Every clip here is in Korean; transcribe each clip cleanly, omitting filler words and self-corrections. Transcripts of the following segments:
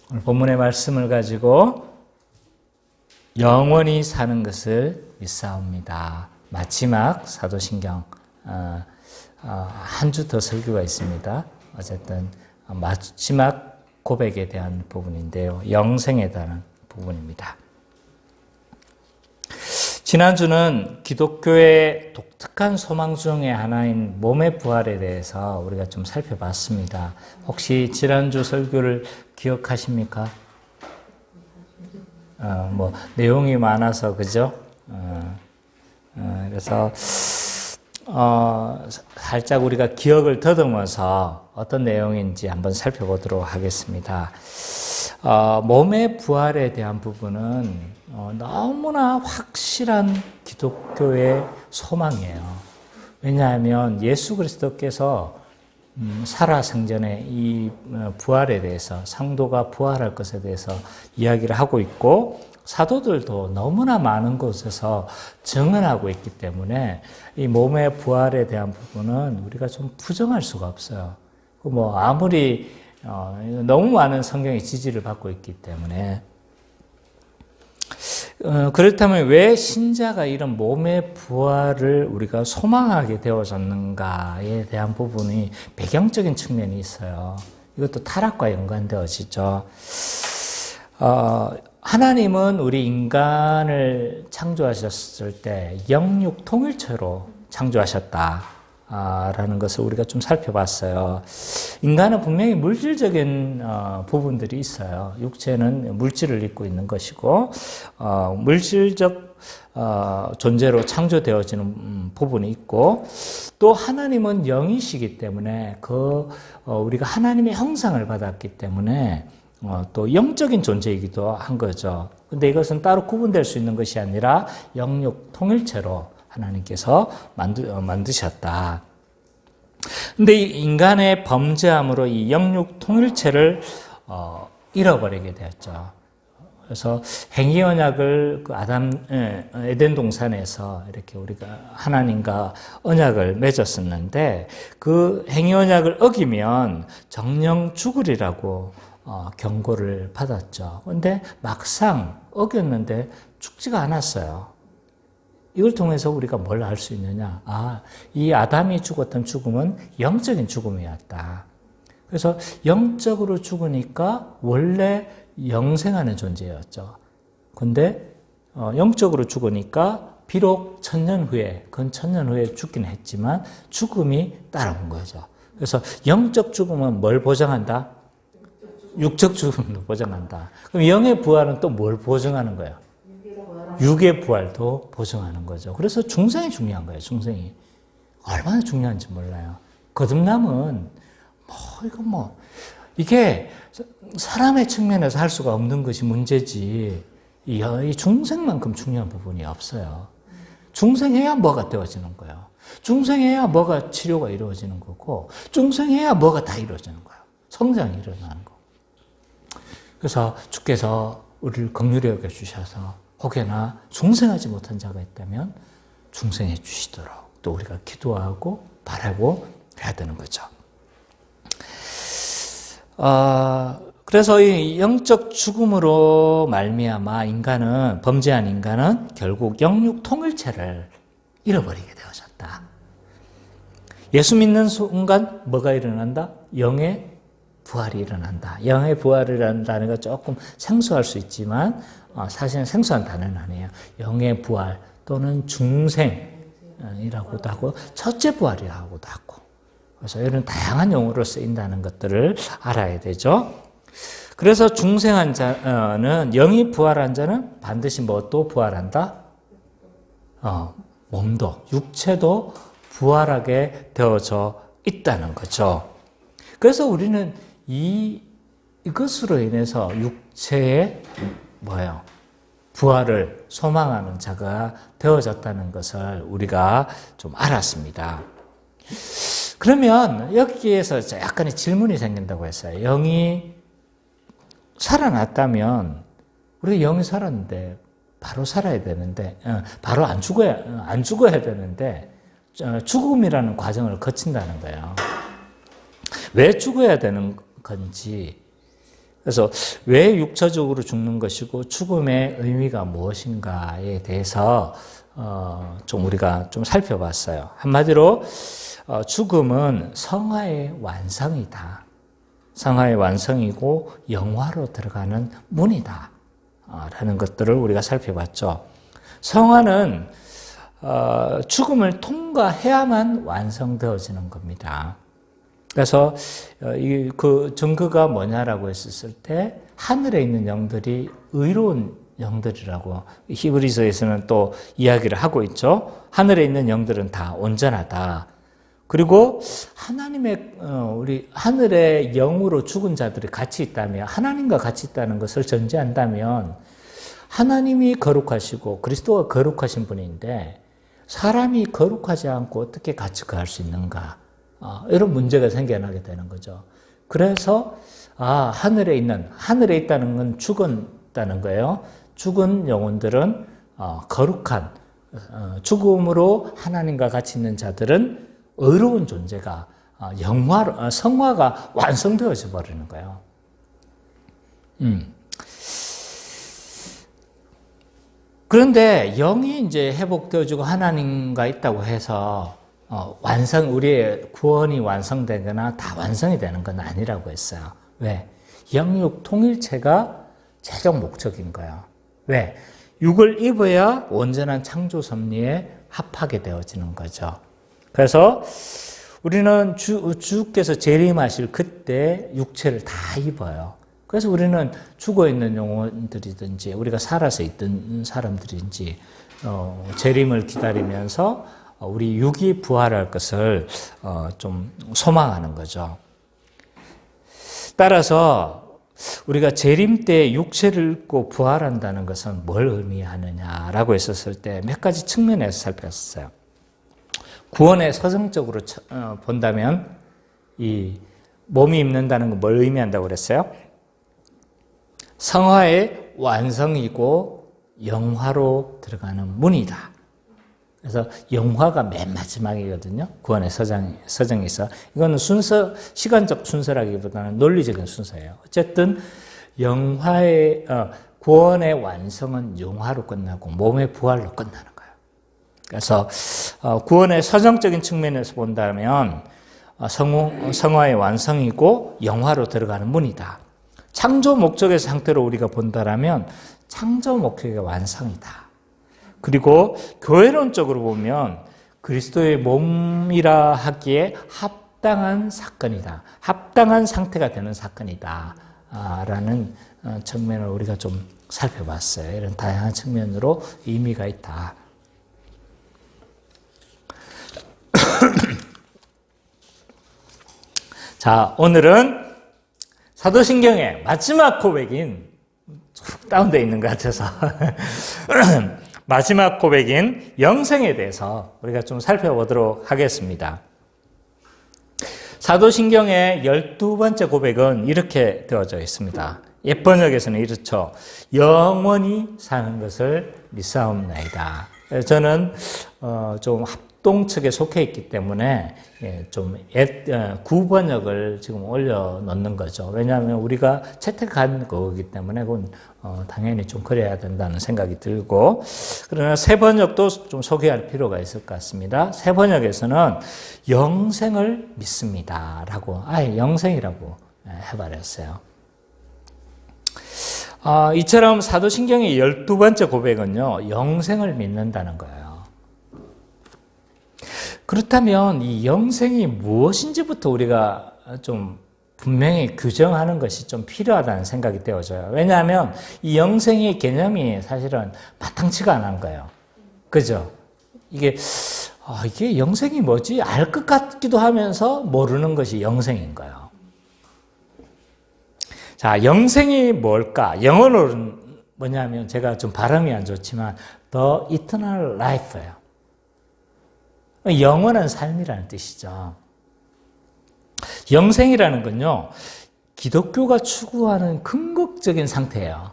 오늘 본문의 말씀을 가지고 영원히 사는 것을 믿사옵니다. 마지막 사도신경 한 주 더 설교가 있습니다. 어쨌든 마지막 고백에 대한 부분인데요. 영생에 대한 부분입니다. 지난주는 기독교의 독특한 소망 중의 하나인 몸의 부활에 대해서 우리가 좀 살펴봤습니다. 혹시 지난주 설교를 기억하십니까? 내용이 많아서, 그죠? 그래서, 살짝 우리가 기억을 더듬어서 어떤 내용인지 한번 살펴보도록 하겠습니다. 몸의 부활에 대한 부분은 너무나 확실한 기독교의 소망이에요. 왜냐하면 예수 그리스도께서 살아생전에 이 부활에 대해서, 상도가 부활할 것에 대해서 이야기를 하고 있고, 사도들도 너무나 많은 곳에서 증언하고 있기 때문에 이 몸의 부활에 대한 부분은 우리가 좀 부정할 수가 없어요. 아무리 너무 많은 성경의 지지를 받고 있기 때문에. 그렇다면 왜 신자가 이런 몸의 부활을 우리가 소망하게 되어졌는가에 대한 부분이 배경적인 측면이 있어요. 이것도 타락과 연관되어지죠. 하나님은 우리 인간을 창조하셨을 때 영육 통일체로 창조하셨다라는 것을 우리가 좀 살펴봤어요. 인간은 분명히 물질적인 부분들이 있어요. 육체는 물질을 입고 있는 것이고 물질적 존재로 창조되어지는 부분이 있고, 또 하나님은 영이시기 때문에 우리가 하나님의 형상을 받았기 때문에 또 영적인 존재이기도 한 거죠. 근데 이것은 따로 구분될 수 있는 것이 아니라 영육 통일체로 하나님께서 만드셨다. 근데 이 인간의 범죄함으로 이 영육 통일체를 잃어버리게 되었죠. 그래서 행위 언약을 에덴 동산에서 이렇게 우리가 하나님과 언약을 맺었었는데, 그 행위 언약을 어기면 정령 죽으리라고 경고를 받았죠. 그런데 막상 어겼는데 죽지가 않았어요. 이걸 통해서 우리가 뭘 알 수 있느냐? 이 아담이 죽었던 죽음은 영적인 죽음이었다. 그래서 영적으로 죽으니까 원래 영생하는 존재였죠. 근데 영적으로 죽으니까 비록 근 천년 후에 죽긴 했지만 죽음이 따라온 거죠. 그래서 영적 죽음은 뭘 보장한다? 육적 죽음도 보장한다. 그럼 영의 부활은 또 뭘 보증하는 거예요? 육의 부활도 보증하는 거죠. 그래서 중생이 중요한 거예요. 중생이 얼마나 중요한지 몰라요. 거듭남은 이게 사람의 측면에서 할 수가 없는 것이 문제지, 이 중생만큼 중요한 부분이 없어요. 중생해야 뭐가 되어지는 거예요. 중생해야 뭐가 치료가 이루어지는 거고, 중생해야 뭐가 다 이루어지는 거예요. 성장이 일어나는 거. 그래서 주께서 우리를 긍휼히 여겨 주셔서 혹여나 중생하지 못한 자가 있다면 중생해 주시도록 또 우리가 기도하고 바라고 해야 되는 거죠. 그래서 이 영적 죽음으로 말미암아 범죄한 인간은 결국 영육 통일체를 잃어버리게 되어졌다. 예수 믿는 순간 뭐가 일어난다? 영의 부활이 일어난다. 영의 부활이라는 단어가 조금 생소할 수 있지만 사실은 생소한 단어는 아니에요. 영의 부활 또는 중생이라고도 하고 첫째 부활이라고도 하고, 그래서 이런 다양한 용어로 쓰인다는 것들을 알아야 되죠. 그래서 중생한 자는, 영이 부활한 자는 반드시 또 부활한다? 몸도, 육체도 부활하게 되어져 있다는 거죠. 그래서 우리는 이것으로 인해서 육체의 부활을 소망하는 자가 되어졌다는 것을 우리가 좀 알았습니다. 그러면 여기에서 약간의 질문이 생긴다고 했어요. 영이 살아났다면, 우리가 영이 살았는데 바로 살아야 되는데, 바로 안 죽어야 되는데 죽음이라는 과정을 거친다는 거예요. 왜 죽어야 되는 건지, 그래서 왜 육체적으로 죽는 것이고 죽음의 의미가 무엇인가에 대해서 좀 우리가 좀 살펴봤어요. 한마디로 죽음은 성화의 완성이다. 성화의 완성이고 영화로 들어가는 문이다. 라는 것들을 우리가 살펴봤죠. 성화는 죽음을 통과해야만 완성되어지는 겁니다. 그래서 그 증거가 뭐냐라고 했었을 때 하늘에 있는 영들이 의로운 영들이라고 히브리서에서는 또 이야기를 하고 있죠. 하늘에 있는 영들은 다 온전하다. 그리고 하나님의 우리 하늘의 영으로 죽은 자들이 같이 있다면, 하나님과 같이 있다는 것을 전제한다면 하나님이 거룩하시고 그리스도가 거룩하신 분인데 사람이 거룩하지 않고 어떻게 같이 거할 수 있는가? 이런 문제가 생겨나게 되는 거죠. 그래서 하늘에 있다는 건 죽었다는 거예요. 죽은 영혼들은 거룩한 죽음으로 하나님과 같이 있는 자들은 의로운 존재가 성화가 완성되어져 버리는 거예요. 그런데 영이 이제 회복되어지고 하나님과 있다고 해서 우리의 구원이 완성되거나 다 완성이 되는 건 아니라고 했어요. 왜? 영육 통일체가 최종 목적인 거예요. 왜? 육을 입어야 온전한 창조 섭리에 합하게 되어지는 거죠. 그래서 우리는 주께서 재림하실 그때 육체를 다 입어요. 그래서 우리는 죽어있는 영혼들이든지 우리가 살아서 있던 사람들인지 재림을 기다리면서 우리 육이 부활할 것을 좀 소망하는 거죠. 따라서 우리가 재림 때 육체를 입고 부활한다는 것은 뭘 의미하느냐라고 했었을 때 몇 가지 측면에서 살폈어요. 구원의 서정적으로 본다면 이 몸이 입는다는 건 뭘 의미한다고 그랬어요? 성화의 완성이고 영화로 들어가는 문이다. 그래서 영화가 맨 마지막이거든요. 구원의 서정에서. 이거는 시간적 순서라기보다는 논리적인 순서예요. 어쨌든 구원의 완성은 영화로 끝나고 몸의 부활로 끝나는 거예요. 그래서 구원의 서정적인 측면에서 본다면 성화의 완성이고 영화로 들어가는 문이다. 창조 목적의 상태로 우리가 본다면 창조 목적의 완성이다. 그리고 교회론적으로 보면 그리스도의 몸이라 하기에 합당한 사건이다. 합당한 상태가 되는 사건이다. 라는 측면을 우리가 좀 살펴봤어요. 이런 다양한 측면으로 의미가 있다. 자, 오늘은 사도신경의 마지막 고백인, 쭉 다운되어 있는 것 같아서 마지막 고백인 영생에 대해서 우리가 좀 살펴보도록 하겠습니다. 사도신경의 12번째 고백은 이렇게 되어져 있습니다. 옛 번역에서는 이렇죠. 영원히 사는 것을 믿사옵나이다. 저는 좀 합동측에 속해 있기 때문에 좀 구번역을 지금 올려놓는 거죠. 왜냐하면 우리가 채택한 거기 때문에 그건 당연히 좀 그래야 된다는 생각이 들고, 그러나 새 번역도 좀 소개할 필요가 있을 것 같습니다. 새 번역에서는 영생을 믿습니다 라고 아예 영생이라고 해버렸어요. 이처럼 사도신경의 12번째 고백은요, 영생을 믿는다는 거예요. 그렇다면 이 영생이 무엇인지부터 우리가 좀 분명히 규정하는 것이 좀 필요하다는 생각이 되어져요. 왜냐하면 이 영생의 개념이 사실은 마땅치가 않은 거예요. 그죠? 이게 영생이 뭐지? 알 것 같기도 하면서 모르는 것이 영생인 거예요. 자, 영생이 뭘까? 영어로는 뭐냐면 제가 좀 발음이 안 좋지만 The Eternal Life예요. 영원한 삶이라는 뜻이죠. 영생이라는 건요, 기독교가 추구하는 궁극적인 상태예요.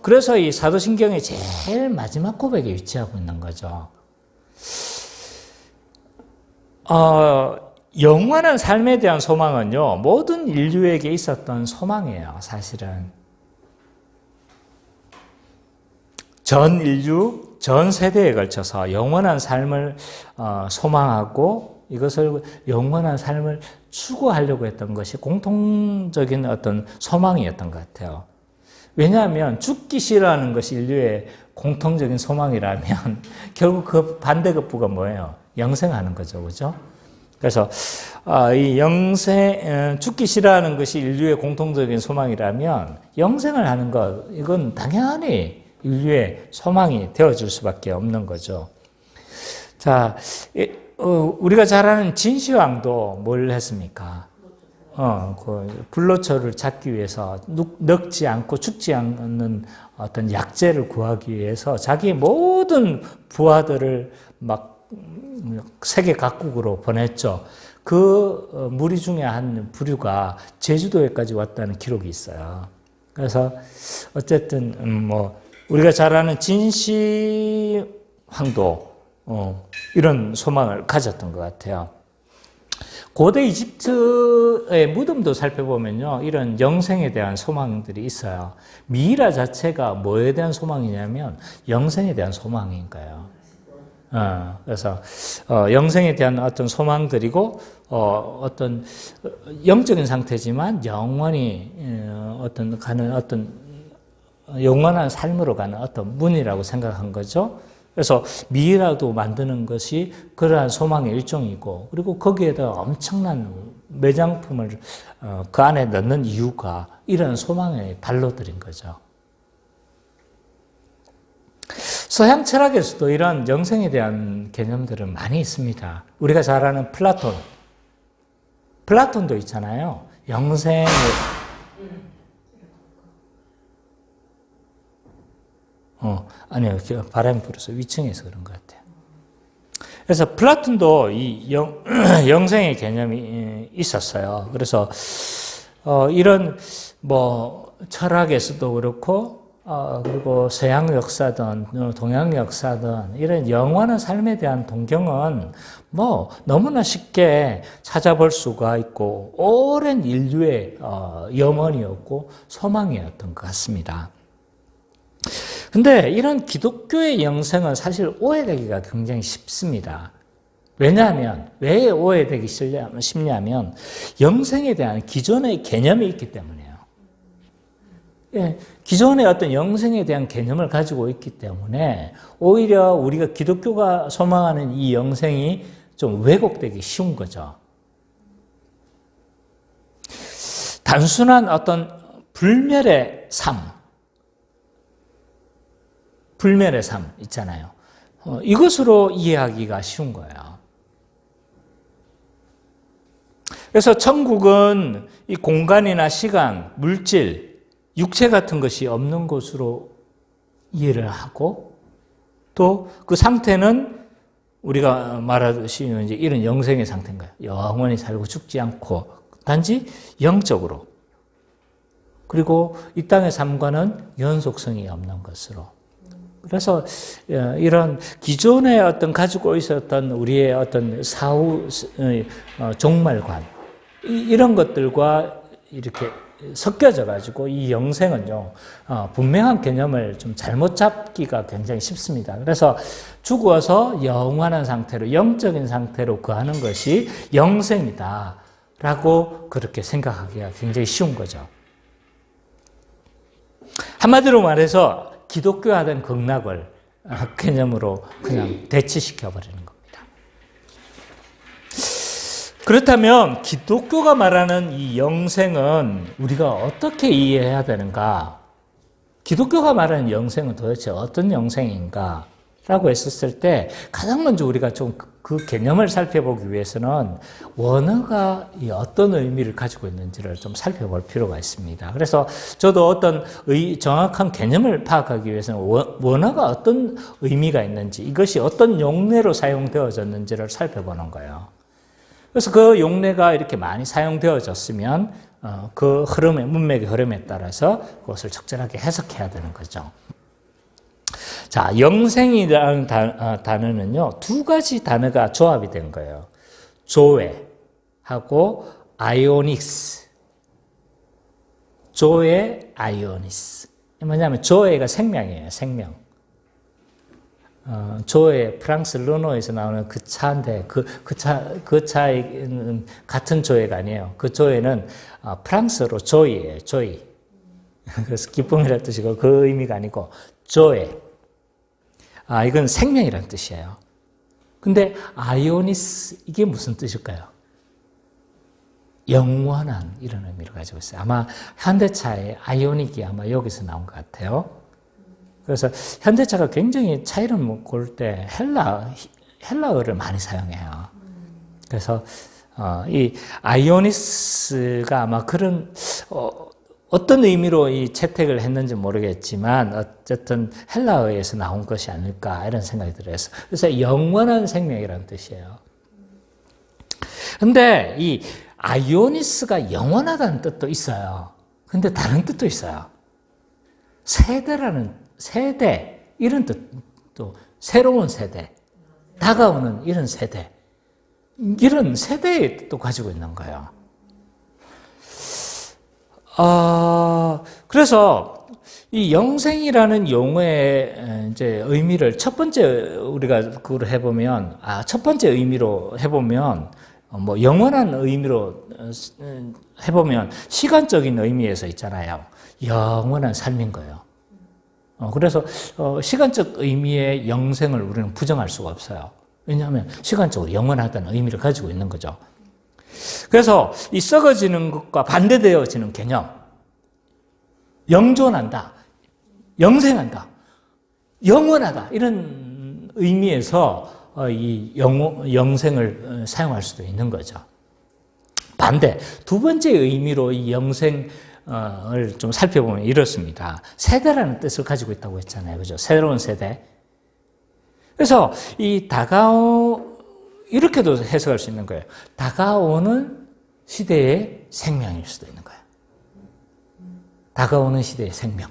그래서 이 사도신경의 제일 마지막 고백에 위치하고 있는 거죠. 영원한 삶에 대한 소망은요, 모든 인류에게 있었던 소망이에요, 사실은. 전 인류, 전 세대에 걸쳐서 영원한 삶을 소망하고 이것을 영원한 삶을 추구하려고 했던 것이 공통적인 어떤 소망이었던 것 같아요. 왜냐하면 죽기 싫어하는 것이 인류의 공통적인 소망이라면 결국 그 반대급부가 뭐예요? 영생하는 거죠, 그죠? 그래서 이 죽기 싫어하는 것이 인류의 공통적인 소망이라면 영생을 하는 것, 이건 당연히 인류의 소망이 되어줄 수밖에 없는 거죠. 자, 우리가 잘 아는 진시황도 뭘 했습니까? 그 불로초를 찾기 위해서 늙지 않고 죽지 않는 어떤 약재를 구하기 위해서 자기의 모든 부하들을 막 세계 각국으로 보냈죠. 그 무리 중에 한 부류가 제주도에까지 왔다는 기록이 있어요. 그래서 어쨌든 우리가 잘 아는 진시황도 이런 소망을 가졌던 것 같아요. 고대 이집트의 무덤도 살펴보면요, 이런 영생에 대한 소망들이 있어요. 미이라 자체가 뭐에 대한 소망이냐면 영생에 대한 소망인 거예요. 그래서 영생에 대한 어떤 소망들이고 어떤 영적인 상태지만 영원히 가는 어떤 영원한 삶으로 가는 어떤 문이라고 생각한 거죠. 그래서 미이라도 만드는 것이 그러한 소망의 일종이고, 그리고 거기에다 엄청난 매장품을 그 안에 넣는 이유가 이런 소망의 발로들인 거죠. 서양 철학에서도 이런 영생에 대한 개념들은 많이 있습니다. 우리가 잘 아는 플라톤도 있잖아요. 영생의 아니요, 바람이 불어서 위층에서 그런 것 같아요. 그래서 플라톤도 이 영생의 개념이 있었어요. 그래서 이런 철학에서도 그렇고 그리고 서양 역사든 동양 역사든 이런 영원한 삶에 대한 동경은 너무나 쉽게 찾아볼 수가 있고 오랜 인류의 염원이었고 소망이었던 것 같습니다. 근데 이런 기독교의 영생은 사실 오해되기가 굉장히 쉽습니다. 왜냐하면 왜 오해되기 쉽냐면 영생에 대한 기존의 개념이 있기 때문이에요. 예, 기존의 어떤 영생에 대한 개념을 가지고 있기 때문에 오히려 우리가 기독교가 소망하는 이 영생이 좀 왜곡되기 쉬운 거죠. 단순한 어떤 불멸의 삶 있잖아요. 이것으로 이해하기가 쉬운 거예요. 그래서 천국은 이 공간이나 시간, 물질, 육체 같은 것이 없는 곳으로 이해를 하고 또 그 상태는 우리가 말하듯이 이제 이런 영생의 상태인 거예요. 영원히 살고 죽지 않고 단지 영적으로, 그리고 이 땅의 삶과는 연속성이 없는 것으로. 그래서 이런 기존에 어떤 가지고 있었던 우리의 어떤 사후 종말관 이런 것들과 이렇게 섞여져 가지고 이 영생은요 분명한 개념을 좀 잘못 잡기가 굉장히 쉽습니다. 그래서 죽어서 영원한 상태로 영적인 상태로 거하는 것이 영생이다라고 그렇게 생각하기가 굉장히 쉬운 거죠. 한마디로 말해서 기독교화된 극락을 개념으로 그냥 대치시켜버리는 겁니다. 그렇다면 기독교가 말하는 이 영생은 우리가 어떻게 이해해야 되는가? 기독교가 말하는 영생은 도대체 어떤 영생인가? 라고 했었을 때 가장 먼저 우리가 좀 그 개념을 살펴보기 위해서는 원어가 어떤 의미를 가지고 있는지를 좀 살펴볼 필요가 있습니다. 그래서 저도 어떤 정확한 개념을 파악하기 위해서는 원어가 어떤 의미가 있는지, 이것이 어떤 용례로 사용되어졌는지를 살펴보는 거예요. 그래서 그 용례가 이렇게 많이 사용되어졌으면 그 흐름의 문맥의 흐름에 따라서 그것을 적절하게 해석해야 되는 거죠. 자, 영생이라는 단어는요, 두 가지 단어가 조합이 된 거예요. 조회, 하고 아이오닉스, 조에 아이오니스. 뭐냐면 조에가 생명이에요. 생명. 조에 프랑스 르노에서 나오는 그 차인데 그 차의 같은 조에가 아니에요. 그 조에는 프랑스어로 조이예요. 조이. 그래서 기쁨이라는 뜻이고 그 의미가 아니고 조에. 이건 생명이라는 뜻이에요. 근데 아이오니스 이게 무슨 뜻일까요? 영원한 이런 의미를 가지고 있어요. 아마 현대차의 아이오닉이 아마 여기서 나온 것 같아요. 그래서 현대차가 굉장히 차이를 고를 때 헬라어를 많이 사용해요. 그래서 이 아이오니스가 아마 그런 어떤 의미로 이 채택을 했는지 모르겠지만 어쨌든 헬라어에서 나온 것이 아닐까 이런 생각이 들어요. 그래서 영원한 생명이라는 뜻이에요. 근데 이 아이오니스가 영원하다는 뜻도 있어요. 근데 다른 뜻도 있어요. 세대, 이런 뜻도, 새로운 세대, 다가오는 이런 세대, 이런 세대의 뜻도 가지고 있는 거예요. 그래서 이 영생이라는 용어의 이제 의미를 첫 번째 우리가 그걸 해보면, 첫 번째 의미로 해보면, 뭐 영원한 의미로 해보면 시간적인 의미에서 있잖아요. 영원한 삶인 거예요. 그래서 시간적 의미의 영생을 우리는 부정할 수가 없어요. 왜냐하면 시간적으로 영원하다는 의미를 가지고 있는 거죠. 그래서 이 썩어지는 것과 반대되어지는 개념, 영존한다, 영생한다, 영원하다 이런 의미에서 이 영생을 사용할 수도 있는 거죠. 반대, 두 번째 의미로 이 영생 을 좀 살펴보면 이렇습니다. 세대라는 뜻을 가지고 있다고 했잖아요. 그죠? 새로운 세대. 그래서 이 이렇게도 해석할 수 있는 거예요. 다가오는 시대의 생명일 수도 있는 거예요. 다가오는 시대의 생명.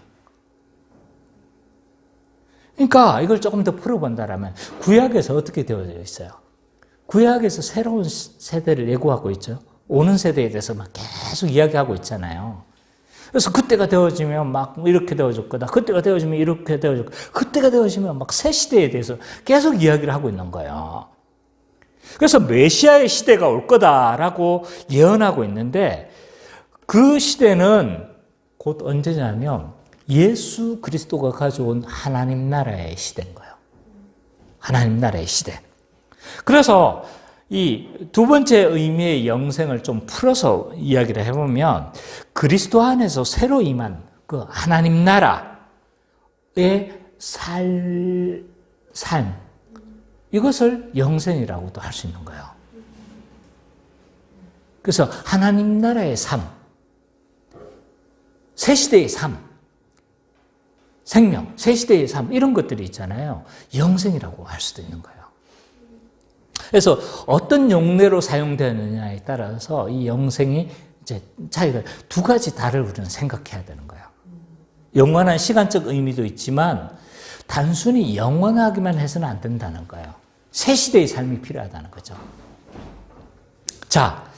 그러니까 이걸 조금 더 풀어본다면 구약에서 어떻게 되어져 있어요? 구약에서 새로운 세대를 예고하고 있죠. 오는 세대에 대해서 막 계속 이야기하고 있잖아요. 그래서 그때가 되어지면 막 이렇게 되어질 거다. 그때가 되어지면 이렇게 되어질 거다. 그때가 되어지면 막 새 시대에 대해서 계속 이야기를 하고 있는 거예요. 그래서 메시아의 시대가 올 거다라고 예언하고 있는데 그 시대는 곧 언제냐면 예수 그리스도가 가져온 하나님 나라의 시대인 거예요. 하나님 나라의 시대. 그래서 이 두 번째 의미의 영생을 좀 풀어서 이야기를 해보면 그리스도 안에서 새로 임한 그 하나님 나라의 삶, 이것을 영생이라고도 할 수 있는 거예요. 그래서 하나님 나라의 삶, 새 시대의 삶, 생명, 새 시대의 삶 이런 것들이 있잖아요. 영생이라고 할 수도 있는 거예요. 그래서 어떤 용례로 사용되느냐에 따라서 이 영생이 이제 차이가 두 가지 다를 우리는 생각해야 되는 거예요. 영원한 시간적 의미도 있지만 단순히 영원하기만 해서는 안 된다는 거예요. 새 시대의 삶이 필요하다는 거죠. 자,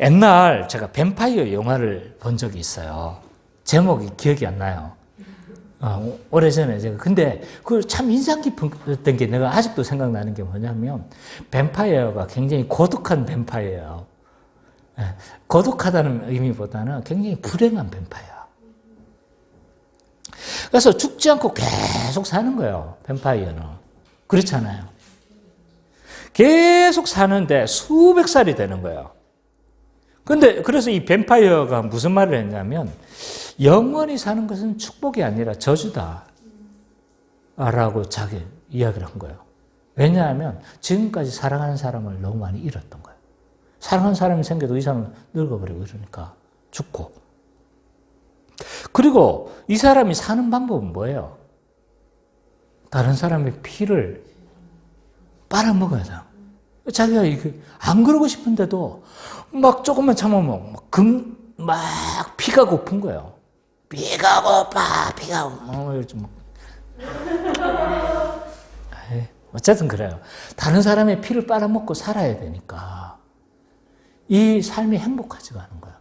옛날 제가 뱀파이어 영화를 본 적이 있어요. 제목이 기억이 안 나요. 오래전에 제가 근데 그 참 인상 깊었던 게 내가 아직도 생각나는 게 뭐냐면 뱀파이어가 굉장히 고독한 뱀파이어예요. 고독하다는 의미보다는 굉장히 불행한 뱀파이어. 그래서 죽지 않고 계속 사는 거예요. 뱀파이어는 그렇잖아요. 계속 사는데 수백 살이 되는 거예요. 근데 그래서 이 뱀파이어가 무슨 말을 했냐면 영원히 사는 것은 축복이 아니라 저주다 라고 자기 이야기를 한 거예요. 왜냐하면 지금까지 사랑하는 사람을 너무 많이 잃었던 거예요. 사랑하는 사람이 생겨도 이 사람은 늙어버리고 이러니까 죽고. 그리고 이 사람이 사는 방법은 뭐예요? 다른 사람의 피를 빨아먹어야 돼요. 자기가 안 그러고 싶은데도 막 조금만 참으면 막 피가 고픈 거예요. 피가 고파, 피가 어쨌든 그래요. 다른 사람의 피를 빨아먹고 살아야 되니까 이 삶이 행복하지가 않은 거야.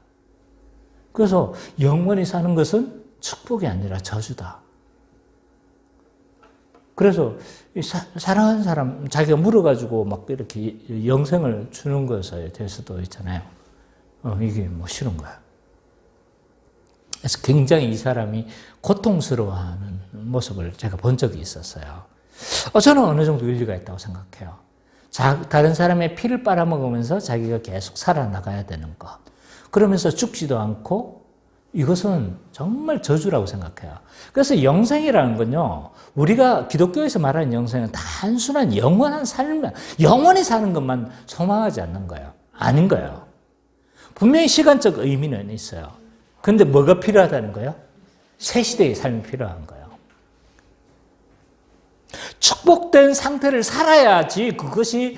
그래서 영원히 사는 것은 축복이 아니라 저주다. 그래서 사랑하는 사람 자기가 물어가지고 막 이렇게 영생을 주는 것에 대해서도 있잖아요. 이게 뭐 싫은 거야. 그래서 굉장히 이 사람이 고통스러워하는 모습을 제가 본 적이 있었어요. 저는 어느 정도 일리가 있다고 생각해요. 다른 사람의 피를 빨아먹으면서 자기가 계속 살아나가야 되는 것. 그러면서 죽지도 않고 이것은 정말 저주라고 생각해요. 그래서 영생이라는 건요, 우리가 기독교에서 말하는 영생은 단순한 영원한 삶만, 영원히 사는 것만 소망하지 않는 거예요. 아닌 거예요. 분명히 시간적 의미는 있어요. 근데 뭐가 필요하다는 거예요? 새 시대의 삶이 필요한 거예요. 축복된 상태를 살아야지 그것이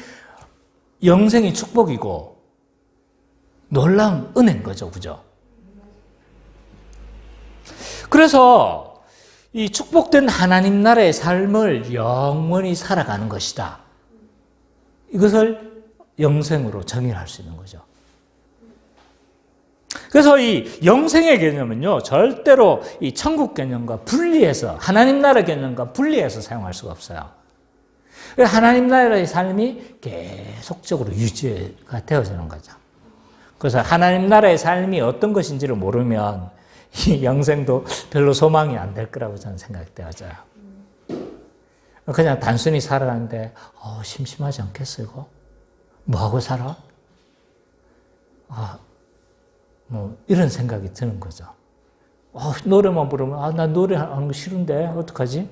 영생의 축복이고 놀라운 은혜인 거죠. 그죠? 그래서 이 축복된 하나님 나라의 삶을 영원히 살아가는 것이다. 이것을 영생으로 정의할 수 있는 거죠. 그래서 이 영생의 개념은요, 절대로 이 천국 개념과 분리해서, 하나님 나라 개념과 분리해서 사용할 수가 없어요. 하나님 나라의 삶이 계속적으로 유지가 되어지는 거죠. 그래서 하나님 나라의 삶이 어떤 것인지를 모르면 이 영생도 별로 소망이 안 될 거라고 저는 생각되어져요. 그냥 단순히 살아가는데 심심하지 않겠어 이거? 뭐하고 살아? 뭐 이런 생각이 드는 거죠. 노래만 부르면 나 노래하는 거 싫은데 어떡하지?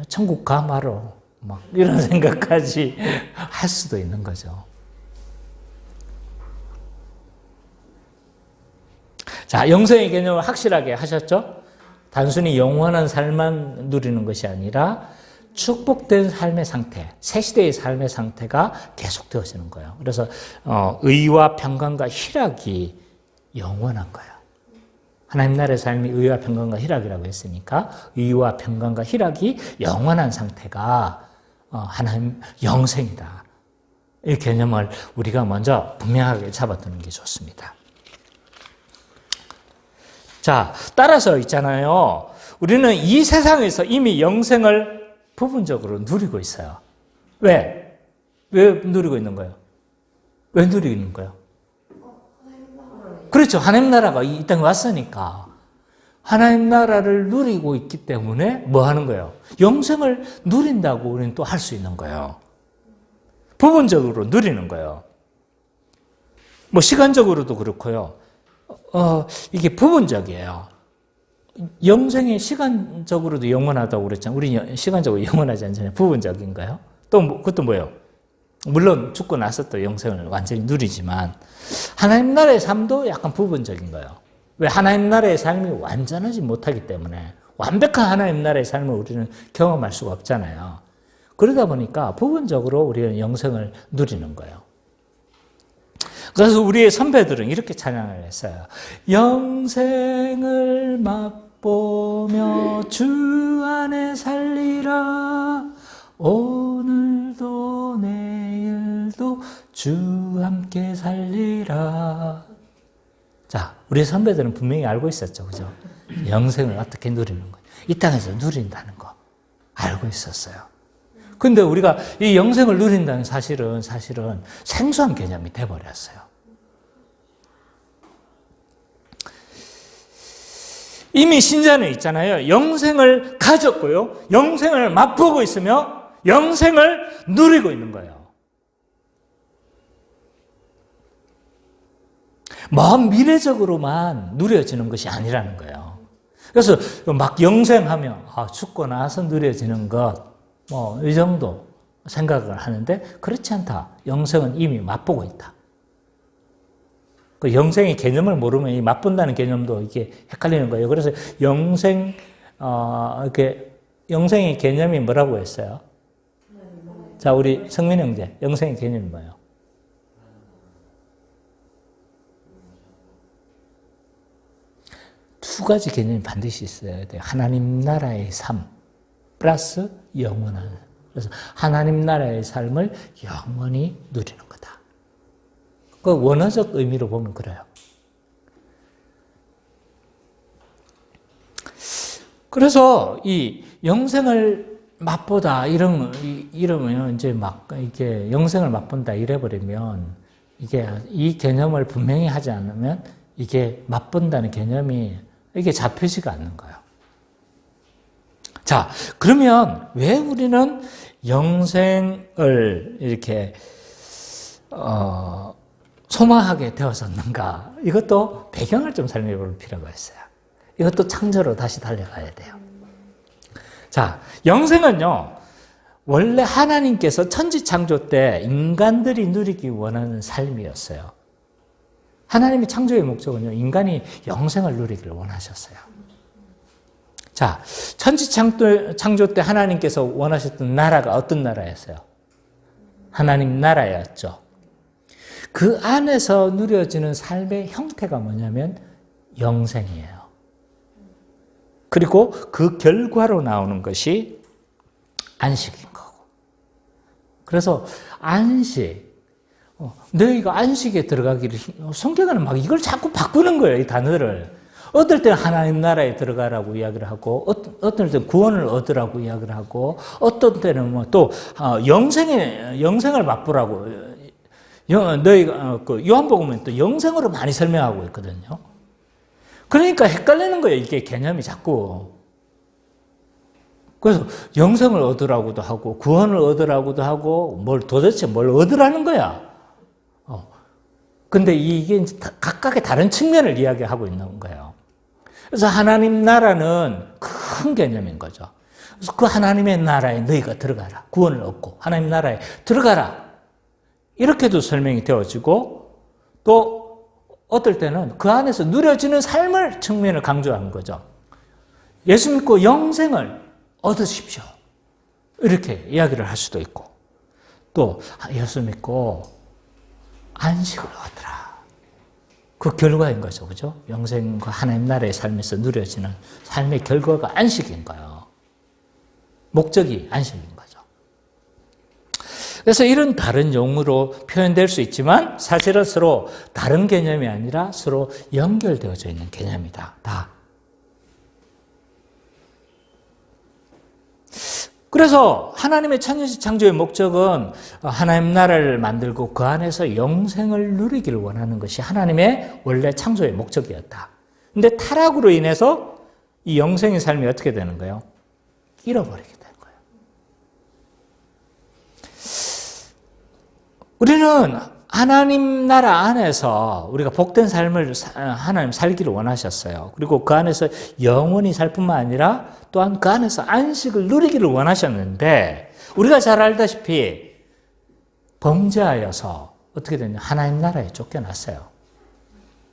천국 가 말어. 막 이런 생각까지 할 수도 있는 거죠. 자, 영생의 개념을 확실하게 하셨죠? 단순히 영원한 삶만 누리는 것이 아니라 축복된 삶의 상태, 새 시대의 삶의 상태가 계속되어지는 거예요. 그래서 의와 평강과 희락이 영원한 거예요. 하나님 나라의 삶이 의와 평강과 희락이라고 했으니까 의와 평강과 희락이 영원한 상태가 하나님 영생이다. 이 개념을 우리가 먼저 분명하게 잡아두는 게 좋습니다. 자, 따라서 있잖아요. 우리는 이 세상에서 이미 영생을 부분적으로 누리고 있어요. 왜? 왜 누리고 있는 거예요? 왜 누리고 있는 거예요? 그렇죠. 하나님 나라가 이 땅에 왔으니까. 하나님 나라를 누리고 있기 때문에 뭐 하는 거예요? 영생을 누린다고 우리는 또 할 수 있는 거예요. 부분적으로 누리는 거예요. 뭐 시간적으로도 그렇고요. 이게 부분적이에요. 영생이 시간적으로도 영원하다고 그랬잖아요. 우리 시간적으로 영원하지 않잖아요. 부분적인가요? 또 그것도 뭐예요? 물론 죽고 나서 또 영생을 완전히 누리지만 하나님 나라의 삶도 약간 부분적인 거예요. 왜? 하나님 나라의 삶이 완전하지 못하기 때문에 완벽한 하나님 나라의 삶을 우리는 경험할 수가 없잖아요. 그러다 보니까 부분적으로 우리는 영생을 누리는 거예요. 그래서 우리의 선배들은 이렇게 찬양을 했어요. 영생을 맛보며 주 안에 살리라. 오늘도 내일도 주 함께 살리라. 자, 우리 선배들은 분명히 알고 있었죠. 그죠? 영생을 어떻게 누리는 거예요. 이 땅에서 누린다는 거 알고 있었어요. 근데 우리가 이 영생을 누린다는 사실은 생소한 개념이 돼버렸어요. 이미 신자는 있잖아요. 영생을 가졌고요. 영생을 맛보고 있으며 영생을 누리고 있는 거예요. 먼 미래적으로만 누려지는 것이 아니라는 거예요. 그래서 막 영생하면 죽고 나서 누려지는 것, 뭐 이 정도 생각을 하는데 그렇지 않다. 영생은 이미 맛보고 있다. 그 영생의 개념을 모르면 이 맛본다는 개념도 이게 헷갈리는 거예요. 그래서 영생의 개념이 뭐라고 했어요? 자, 우리 성민 형제, 영생의 개념이 뭐예요? 두 가지 개념이 반드시 있어야 돼요. 하나님 나라의 삶 플러스 영원한. 그래서 하나님 나라의 삶을 영원히 누리는 거다. 그 원어적 의미로 보면 그래요. 그래서 이 영생을 맛보다 이러면 이제 막 이게 영생을 맛본다 이래버리면 이게 이 개념을 분명히 하지 않으면 이게 맛본다는 개념이 이게 잡히지가 않는 거예요. 자, 그러면 왜 우리는 영생을 이렇게 소망하게 되었었는가? 이것도 배경을 좀 설명해 볼 필요가 있어요. 이것도 창조로 다시 달려가야 돼요. 자, 영생은요, 원래 하나님께서 천지창조 때 인간들이 누리기 원하는 삶이었어요. 하나님의 창조의 목적은요, 인간이 영생을 누리기를 원하셨어요. 자, 천지창조 때 하나님께서 원하셨던 나라가 어떤 나라였어요? 하나님 나라였죠. 그 안에서 누려지는 삶의 형태가 뭐냐면 영생이에요. 그리고 그 결과로 나오는 것이 안식인 거고. 그래서 안식, 너희가 안식에 들어가기를, 성경은 막 이걸 자꾸 바꾸는 거예요, 이 단어를. 어떨 때는 하나님 나라에 들어가라고 이야기를 하고, 어떨 때는 구원을 얻으라고 이야기를 하고, 어떤 때는 뭐 또 영생을 맛보라고, 너희가 요한복음은 또 영생으로 많이 설명하고 있거든요. 그러니까 헷갈리는 거예요, 이게 개념이 자꾸. 그래서 영생을 얻으라고도 하고 구원을 얻으라고도 하고 도대체 뭘 얻으라는 거야. 근데 이게 각각의 다른 측면을 이야기하고 있는 거예요. 그래서 하나님 나라는 큰 개념인 거죠. 그래서 그 하나님의 나라에 너희가 들어가라. 구원을 얻고 하나님 나라에 들어가라. 이렇게도 설명이 되어지고 또 어떨 때는 그 안에서 누려지는 삶을 측면을 강조하는 거죠. 예수 믿고 영생을 얻으십시오. 이렇게 이야기를 할 수도 있고 또 예수 믿고 안식을 얻으라. 그 결과인 거죠. 그죠? 영생과 하나님 나라의 삶에서 누려지는 삶의 결과가 안식인 거예요. 목적이 안식인 거죠. 그래서 이런 다른 용어로 표현될 수 있지만 사실은 서로 다른 개념이 아니라 서로 연결되어져 있는 개념이다. 다. 그래서 하나님의 천지 창조의 목적은 하나님 나라를 만들고 그 안에서 영생을 누리기를 원하는 것이 하나님의 원래 창조의 목적이었다. 근데 타락으로 인해서 이 영생의 삶이 어떻게 되는 거예요? 잃어버리게 되는 거예요. 우리는 하나님 나라 안에서 우리가 복된 삶을 하나님 살기를 원하셨어요. 그리고 그 안에서 영원히 살 뿐만 아니라 또한 그 안에서 안식을 누리기를 원하셨는데 우리가 잘 알다시피 범죄하여서 어떻게 됐냐? 하나님 나라에 쫓겨났어요.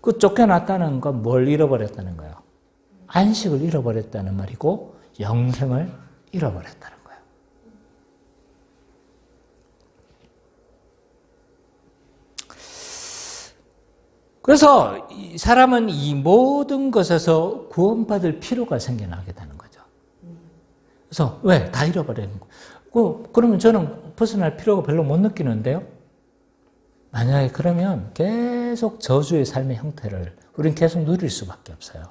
그 쫓겨났다는 건 뭘 잃어버렸다는 거예요? 안식을 잃어버렸다는 말이고 영생을 잃어버렸다는 거예요. 그래서 이 사람은 이 모든 것에서 구원받을 필요가 생겨나게 되는 거죠. 그래서 왜? 다 잃어버리는 거예요. 그러면 저는 벗어날 필요가 별로 못 느끼는데요. 만약에 그러면 계속 저주의 삶의 형태를 우리는 계속 누릴 수밖에 없어요.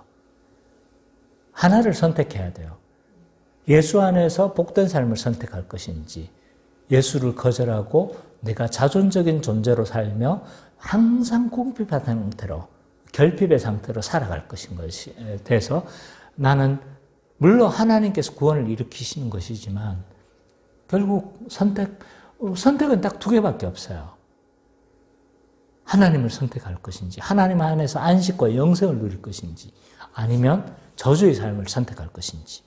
하나를 선택해야 돼요. 예수 안에서 복된 삶을 선택할 것인지 예수를 거절하고 내가 자존적인 존재로 살며 항상 궁핍한 상태로 결핍의 상태로 살아갈 것인 것이 돼서 나는 물론 하나님께서 구원을 일으키시는 것이지만 결국 선택은 딱 두 개밖에 없어요. 하나님을 선택할 것인지 하나님 안에서 안식과 영생을 누릴 것인지 아니면 저주의 삶을 선택할 것인지.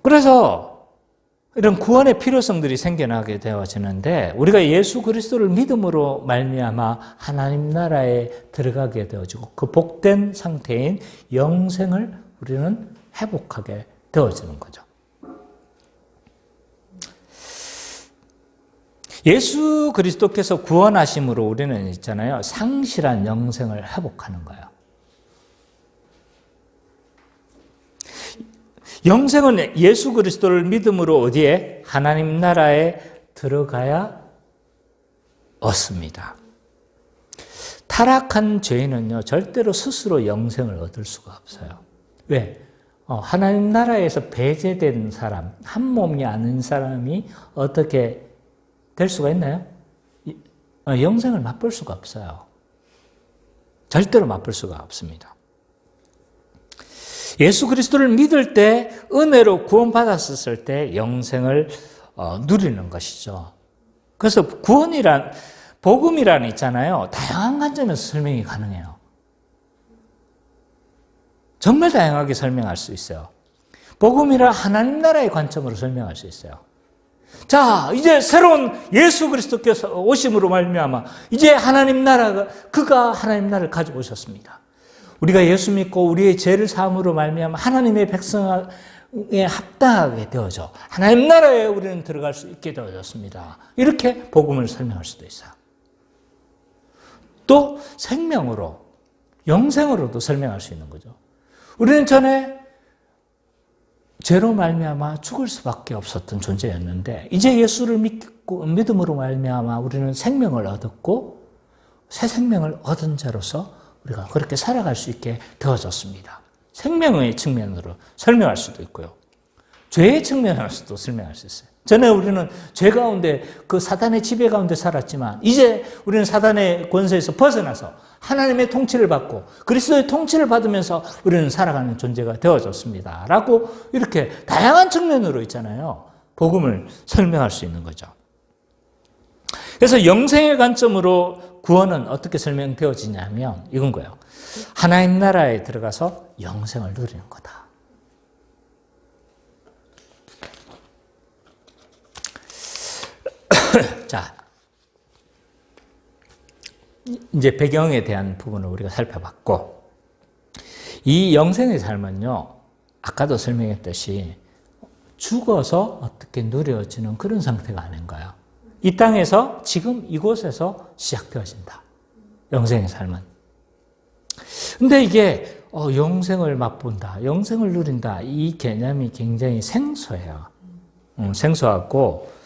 그래서 이런 구원의 필요성들이 생겨나게 되어지는데 우리가 예수 그리스도를 믿음으로 말미암아 하나님 나라에 들어가게 되어지고 그 복된 상태인 영생을 우리는 회복하게 되어지는 거죠. 예수 그리스도께서 구원하심으로 우리는 있잖아요. 상실한 영생을 회복하는 거예요. 영생은 예수 그리스도를 믿음으로 어디에? 하나님 나라에 들어가야 얻습니다. 타락한 죄인은요, 절대로 스스로 영생을 얻을 수가 없어요. 왜? 하나님 나라에서 배제된 사람, 한 몸이 아닌 사람이 어떻게 될 수가 있나요? 영생을 맛볼 수가 없어요. 절대로 맛볼 수가 없습니다. 예수 그리스도를 믿을 때, 은혜로 구원받았을 때 영생을 누리는 것이죠. 그래서 복음이란 있잖아요. 다양한 관점에서 설명이 가능해요. 정말 다양하게 설명할 수 있어요. 복음이란 하나님 나라의 관점으로 설명할 수 있어요. 자, 이제 새로운 예수 그리스도께서 오심으로 말미암아 이제 하나님 나라가, 그가 하나님 나라를 가져오셨습니다. 우리가 예수 믿고 우리의 죄를 사함으로 말미암아 하나님의 백성에 합당하게 되어져 하나님 나라에 우리는 들어갈 수 있게 되어졌습니다. 이렇게 복음을 설명할 수도 있어요. 또 생명으로, 영생으로도 설명할 수 있는 거죠. 우리는 전에 죄로 말미암아 죽을 수밖에 없었던 존재였는데 이제 예수를 믿음으로 말미암아 우리는 생명을 얻었고 새 생명을 얻은 자로서 우리가 그렇게 살아갈 수 있게 되어졌습니다. 생명의 측면으로 설명할 수도 있고요. 죄의 측면으로서도 설명할 수 있어요. 전에 우리는 죄 가운데 그 사단의 지배 가운데 살았지만 이제 우리는 사단의 권세에서 벗어나서 하나님의 통치를 받고 그리스도의 통치를 받으면서 우리는 살아가는 존재가 되어졌습니다. 라고 이렇게 다양한 측면으로 있잖아요. 복음을 설명할 수 있는 거죠. 그래서 영생의 관점으로 구원은 어떻게 설명되어지냐면 이건 거예요. 하나님 나라에 들어가서 영생을 누리는 거다. 자, 이제 배경에 대한 부분을 우리가 살펴봤고, 이 영생의 삶은요, 아까도 설명했듯이 죽어서 어떻게 누려지는 그런 상태가 아닌 거예요. 이 땅에서 지금 이곳에서 시작되어진다. 영생의 삶은. 근데 이게 영생을 맛본다, 영생을 누린다, 이 개념이 굉장히 생소해요. 생소하고,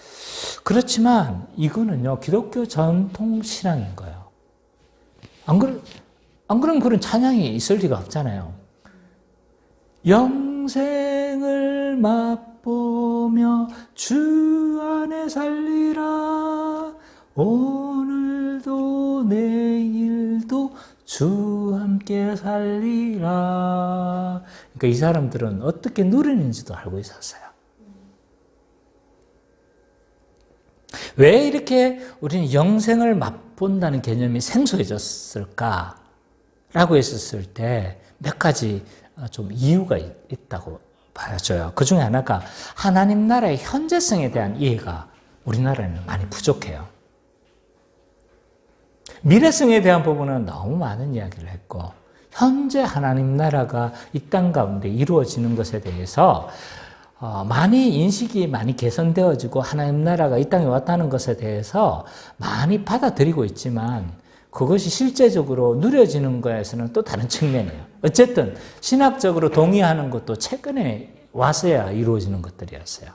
그렇지만 이거는요, 기독교 전통 신앙인 거예요. 안 그러면 그런 찬양이 있을 리가 없잖아요. 영생을 맛보며 주 안에 살리라. 오늘도 내일도 주 함께 살리라. 그러니까 이 사람들은 어떻게 누리는지도 알고 있었어요. 왜 이렇게 우리는 영생을 맛본다는 개념이 생소해졌을까? 라고 했었을 때 몇 가지 좀 이유가 있다고 봐져요. 그 중에 하나가 하나님 나라의 현재성에 대한 이해가 우리나라에는 많이 부족해요. 미래성에 대한 부분은 너무 많은 이야기를 했고, 현재 하나님 나라가 이 땅 가운데 이루어지는 것에 대해서 많이 인식이 많이 개선되어지고 하나님 나라가 이 땅에 왔다는 것에 대해서 많이 받아들이고 있지만 그것이 실제적으로 누려지는 거에서는 또 다른 측면이에요. 어쨌든 신학적으로 동의하는 것도 최근에 와서야 이루어지는 것들이었어요.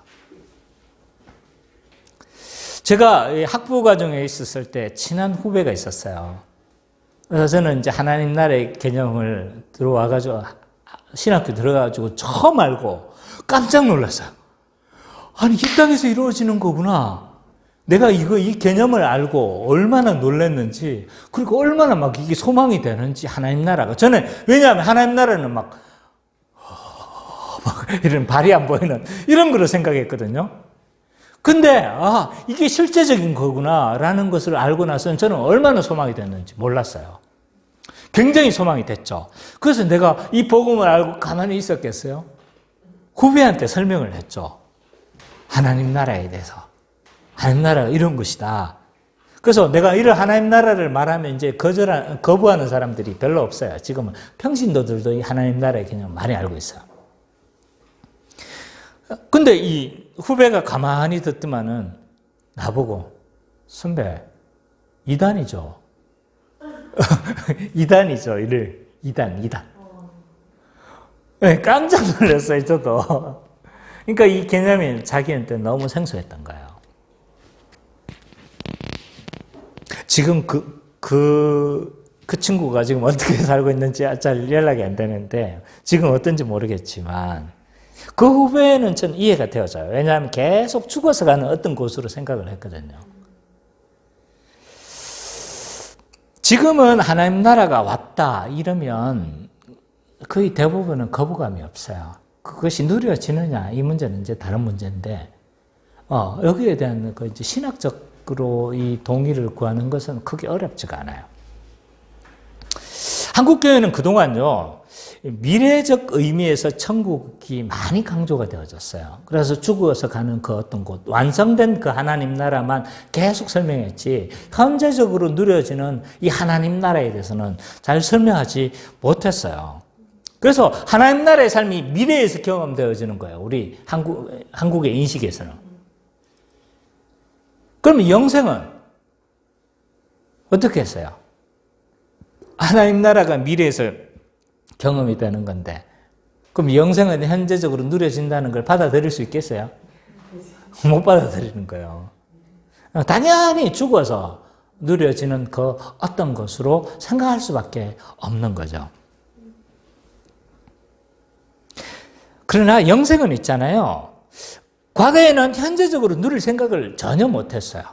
제가 학부 과정에 있었을 때 친한 후배가 있었어요. 그래서 저는 이제 하나님 나라의 개념을 들어와가지고 신학교 들어가가지고 처음 알고 깜짝 놀랐어요. 아니, 이 땅에서 이루어지는 거구나. 내가 이 개념을 알고 얼마나 놀랐는지, 그리고 얼마나 막 이게 소망이 되는지, 하나님 나라가. 저는, 왜냐하면 하나님 나라는 막 이런 발이 안 보이는 이런 거로 생각했거든요. 근데, 이게 실제적인 거구나, 라는 것을 알고 나서는 저는 얼마나 소망이 됐는지 몰랐어요. 굉장히 소망이 됐죠. 그래서 내가 이 복음을 알고 가만히 있었겠어요? 후배한테 설명을 했죠. 하나님 나라에 대해서. 하나님 나라가 이런 것이다. 그래서 내가 이런 하나님 나라를 말하면 이제 거부하는 사람들이 별로 없어요. 지금은 평신도들도 이 하나님 나라의 개념을 많이 알고 있어요. 근데 이 후배가 가만히 듣더만은 나보고, 선배, 이단이죠. 이단이죠. 이단. 네, 깜짝 놀랐어요, 저도. 그러니까 이 개념이 자기한테 너무 생소했던 거예요. 지금 그 친구가 지금 어떻게 살고 있는지 잘 연락이 안 되는데, 지금 어떤지 모르겠지만, 그 후배는 전 이해가 되어져요. 왜냐하면 계속 죽어서 가는 어떤 곳으로 생각을 했거든요. 지금은 하나님 나라가 왔다 이러면 거의 대부분은 거부감이 없어요. 그것이 누려지느냐 이 문제는 이제 다른 문제인데, 여기에 대한 그 이제 신학적으로 이 동의를 구하는 것은 크게 어렵지가 않아요. 한국 교회는 그동안요, 미래적 의미에서 천국이 많이 강조가 되어졌어요. 그래서 죽어서 가는 그 어떤 곳, 완성된 그 하나님 나라만 계속 설명했지, 현재적으로 누려지는 이 하나님 나라에 대해서는 잘 설명하지 못했어요. 그래서 하나님 나라의 삶이 미래에서 경험되어지는 거예요. 우리 한국의 인식에서는. 그러면 영생은 어떻게 했어요? 하나님 나라가 미래에서 경험이 되는 건데, 그럼 영생은 현재적으로 누려진다는 걸 받아들일 수 있겠어요? 못 받아들이는 거예요. 당연히 죽어서 누려지는 그 어떤 것으로 생각할 수밖에 없는 거죠. 그러나 영생은 있잖아요. 과거에는 현재적으로 누릴 생각을 전혀 못했어요.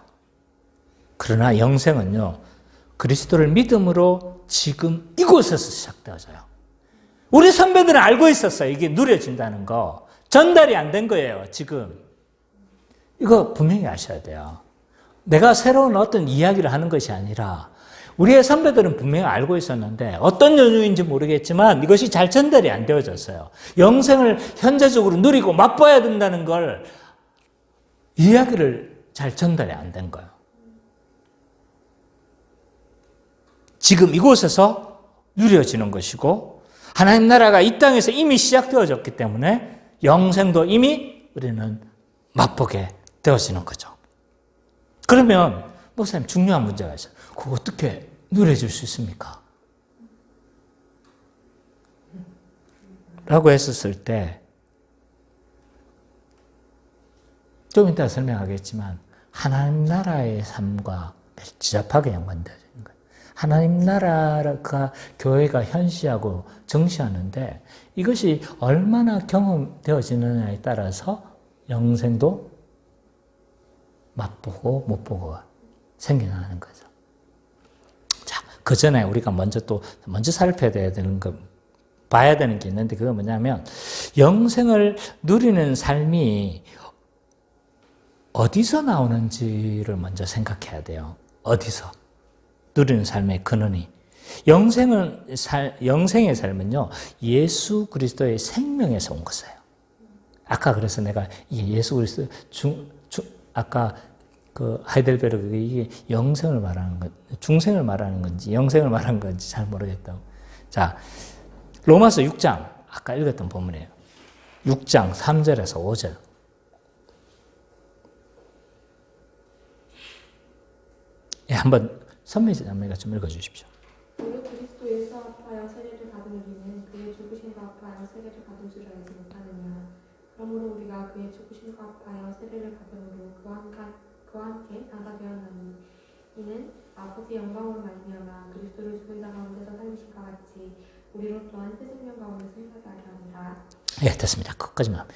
그러나 영생은요, 그리스도를 믿음으로 지금 이곳에서 시작되어져요. 우리 선배들은 알고 있었어요. 이게 누려진다는 거. 전달이 안 된 거예요, 지금. 이거 분명히 아셔야 돼요. 내가 새로운 어떤 이야기를 하는 것이 아니라, 우리의 선배들은 분명히 알고 있었는데 어떤 연유인지 모르겠지만 이것이 잘 전달이 안 되어졌어요. 영생을 현재적으로 누리고 맛봐야 된다는 걸 이야기를 잘 전달이 안 된 거예요. 지금 이곳에서 누려지는 것이고, 하나님 나라가 이 땅에서 이미 시작되어졌기 때문에 영생도 이미 우리는 맛보게 되어지는 거죠. 그러면 목사님, 중요한 문제가 있어요. 그거 어떻게 누려질 수 있습니까? 라고 했었을 때, 좀 이따 설명하겠지만 하나님 나라의 삶과 밀접하게 연관되어지는 거예요. 하나님 나라가 교회가 현시하고 정시하는데, 이것이 얼마나 경험되어지느냐에 따라서 영생도 맛보고 못 보고가 생겨나는 거죠. 자, 그 전에 우리가 먼저 살펴야 되는 거, 봐야 되는 게 있는데, 그건 뭐냐면, 영생을 누리는 삶이 어디서 나오는지를 먼저 생각해야 돼요. 어디서? 누리는 삶의 근원이. 영생의 삶은요, 예수 그리스도의 생명에서 온 것이에요. 아까 그래서 내가 예수 그리스도 아까 그 하이델베르그 이게 영생을 말하는 건, 중생을 말하는 건지 영생을 말하는 건지 잘 모르겠다고. 자, 로마서 6장 아까 읽었던 본문이에요. 6장 3절에서 5절. 예, 한번 선미자매가 좀 읽어주십시오. 우리 그리스도 예수 합하여 세례를 받은 우리는 그의 죽으심과 합하여 세례를 받은 줄 알지 못하느냐. 그러므로 우리가 그의 죽으심과 합하여 세례를 받음으로 그와 함께 장사되었나니, 이는 아버지의 영광으로 말미암아 그리스도를 죽은 자 가운데서 살리신 것 같이 우리로 또한 새 생명 가운데서 행하게 하려 함이라. 예, 됐습니다. 끝까지만.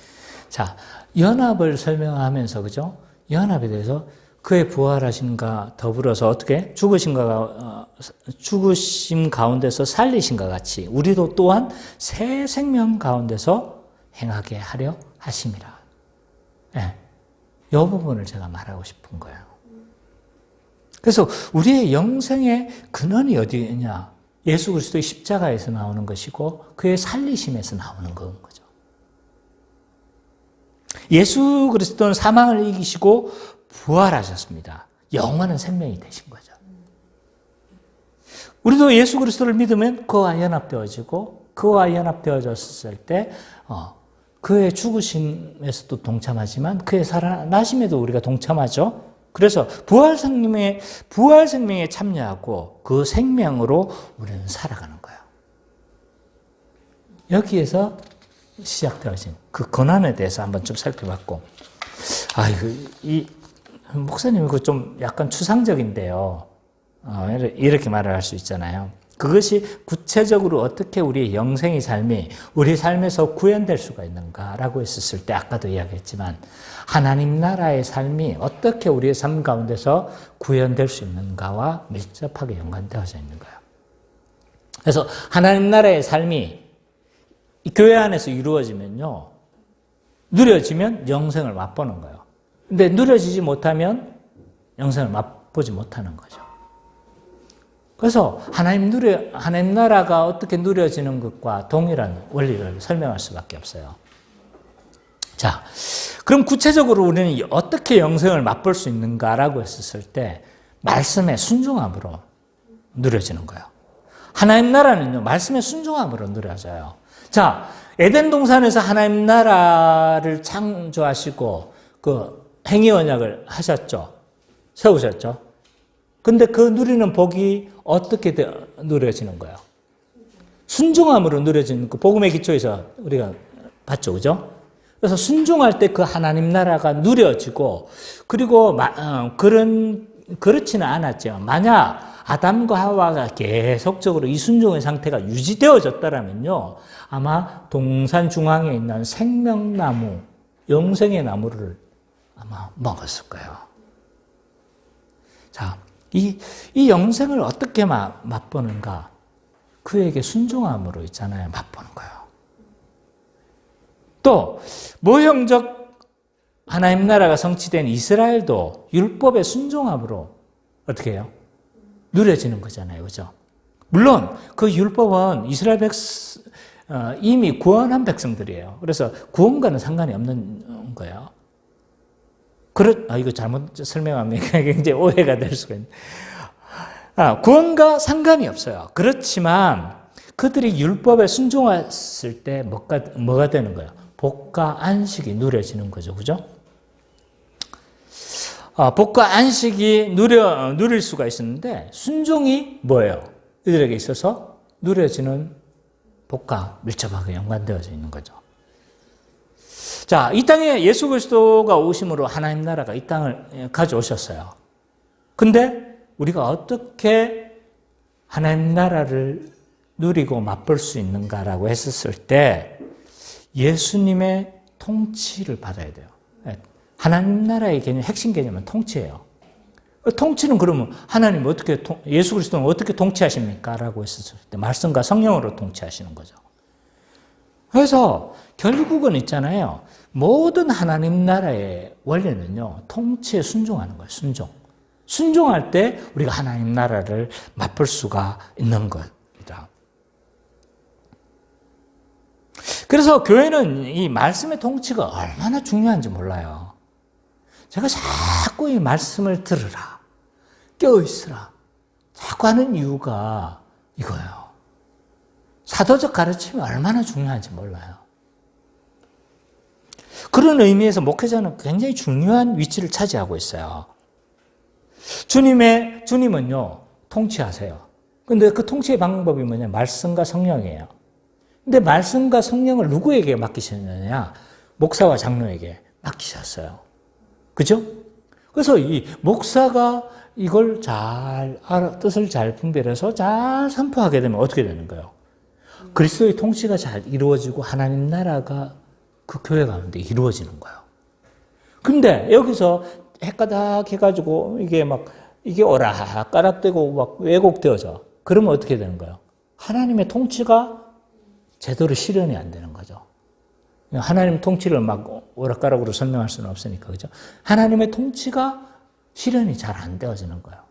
자, 연합을 설명하면서, 그죠? 연합에 대해서 그의 부활하심과 더불어서 어떻게 죽으심 가운데서 살리심과 같이 우리도 또한 새 생명 가운데서 행하게 하려 하심이라. 예, 이 부분을 제가 말하고 싶은 거예요. 그래서 우리의 영생의 근원이 어디냐? 예수 그리스도의 십자가에서 나오는 것이고 그의 살리심에서 나오는 거죠. 예수 그리스도는 사망을 이기시고 부활하셨습니다. 영원한 생명이 되신 거죠. 우리도 예수 그리스도를 믿으면 그와 연합되어지고, 그와 연합되어졌을 때 그의 죽으심에서도 동참하지만 그의 살아나심에도 우리가 동참하죠. 그래서 부활 생명에 참여하고 그 생명으로 우리는 살아가는 거예요. 여기에서 시작되어진 그 고난에 대해서 한번 좀 살펴봤고, 이 목사님 이거 좀 약간 추상적인데요. 이렇게 말을 할 수 있잖아요. 그것이 구체적으로 어떻게 우리의 영생의 삶이 우리 삶에서 구현될 수가 있는가라고 했었을 때 아까도 이야기했지만 하나님 나라의 삶이 어떻게 우리의 삶 가운데서 구현될 수 있는가와 밀접하게 연관되어져 있는 거예요. 그래서 하나님 나라의 삶이 이 교회 안에서 이루어지면요. 누려지면 영생을 맛보는 거예요. 근데 누려지지 못하면 영생을 맛보지 못하는 거죠. 그래서 하나님 나라가 어떻게 누려지는 것과 동일한 원리를 설명할 수밖에 없어요. 자, 그럼 구체적으로 우리는 어떻게 영생을 맛볼 수 있는가라고 했었을 때 말씀의 순종함으로 누려지는 거예요. 하나님 나라는요, 말씀의 순종함으로 누려져요. 자, 에덴 동산에서 하나님 나라를 창조하시고 그 행위 언약을 하셨죠. 세우셨죠. 근데 그 누리는 복이 어떻게 누려지는 거예요? 순종함으로 누려지는 그 복음의 기초에서 우리가 봤죠. 그죠? 그래서 순종할 때 그 하나님 나라가 누려지고 그리고 그렇지는 않았지만 만약 아담과 하와가 계속적으로 이 순종의 상태가 유지되어졌다면요. 아마 동산 중앙에 있는 생명나무, 영생의 나무를 아마 먹었을 거예요. 자, 이 영생을 어떻게 맛보는가? 그에게 순종함으로 있잖아요. 맛보는 거예요. 또 모형적 하나님 나라가 성취된 이스라엘도 율법의 순종함으로 어떻게 해요? 누려지는 거잖아요. 그죠? 물론 그 율법은 이스라엘 이미 구원한 백성들이에요. 그래서 구원과는 상관이 없는 거예요. 이거 잘못 설명하면 굉장히 오해가 될 수가 있는데. 구원과 상관이 없어요. 그렇지만 그들이 율법에 순종했을 때 뭐가 되는 거예요? 복과 안식이 누려지는 거죠. 그죠? 복과 안식이 누릴 수가 있었는데 순종이 뭐예요? 이들에게 있어서 누려지는 복과 밀접하게 연관되어져 있는 거죠. 자, 이 땅에 예수 그리스도가 오심으로 하나님 나라가 이 땅을 가져오셨어요. 근데 우리가 어떻게 하나님 나라를 누리고 맛볼 수 있는가라고 했었을 때 예수님의 통치를 받아야 돼요. 하나님 나라의 개념, 핵심 개념은 통치예요. 통치는 그러면 하나님 예수 그리스도는 어떻게 통치하십니까? 라고 했었을 때 말씀과 성령으로 통치하시는 거죠. 그래서 결국은 있잖아요. 모든 하나님 나라의 원리는요, 통치에 순종하는 거예요. 순종할 때 우리가 하나님 나라를 맛볼 수가 있는 겁니다. 그래서 교회는 이 말씀의 통치가 얼마나 중요한지 몰라요. 제가 자꾸 이 말씀을 들으라, 깨어있으라, 자꾸 하는 이유가 이거예요. 사도적 가르침이 얼마나 중요한지 몰라요. 그런 의미에서 목회자는 굉장히 중요한 위치를 차지하고 있어요. 주님은요, 통치하세요. 근데 그 통치의 방법이 뭐냐? 말씀과 성령이에요. 근데 말씀과 성령을 누구에게 맡기셨느냐? 목사와 장로에게 맡기셨어요. 그죠? 그래서 이 목사가 이걸 뜻을 잘 분별해서 잘 선포하게 되면 어떻게 되는 거예요? 그리스도의 통치가 잘 이루어지고 하나님 나라가 그 교회 가운데 이루어지는 거예요. 근데 여기서 헷가닥 해가지고 이게 오락가락되고 막 왜곡되어져. 그러면 어떻게 되는 거예요? 하나님의 통치가 제대로 실현이 안 되는 거죠. 하나님 통치를 막 오락가락으로 설명할 수는 없으니까, 그죠? 하나님의 통치가 실현이 잘 안 되어지는 거예요.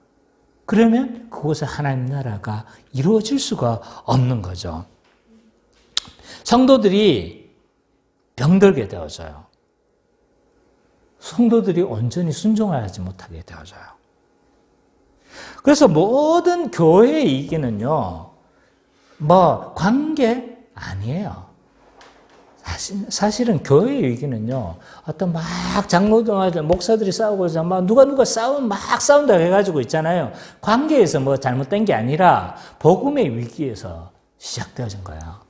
그러면 그곳에 하나님 나라가 이루어질 수가 없는 거죠. 성도들이 병들게 되어져요. 성도들이 온전히 순종하지 못하게 되어져요. 그래서 모든 교회의 이기는요, 관계 아니에요. 사실은 교회의 위기는요, 어떤 막 장로들, 목사들이 싸우고, 막 누가 싸운다 해가지고 있잖아요. 관계에서 잘못된 게 아니라, 복음의 위기에서 시작되어진 거예요.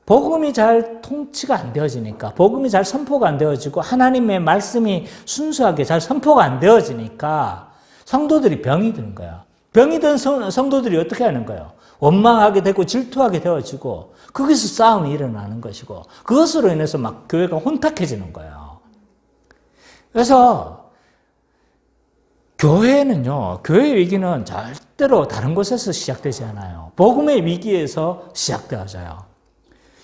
복음이 잘 통치가 안 되어지니까, 복음이 잘 선포가 안 되어지고, 하나님의 말씀이 순수하게 잘 선포가 안 되어지니까, 성도들이 병이 드는 거야. 병이 든 성도들이 어떻게 하는 거예요? 원망하게 되고 질투하게 되어지고 거기서 싸움이 일어나는 것이고 그것으로 인해서 막 교회가 혼탁해지는 거예요. 그래서 교회는요, 교회의 위기는 절대로 다른 곳에서 시작되지 않아요. 복음의 위기에서 시작되어져요.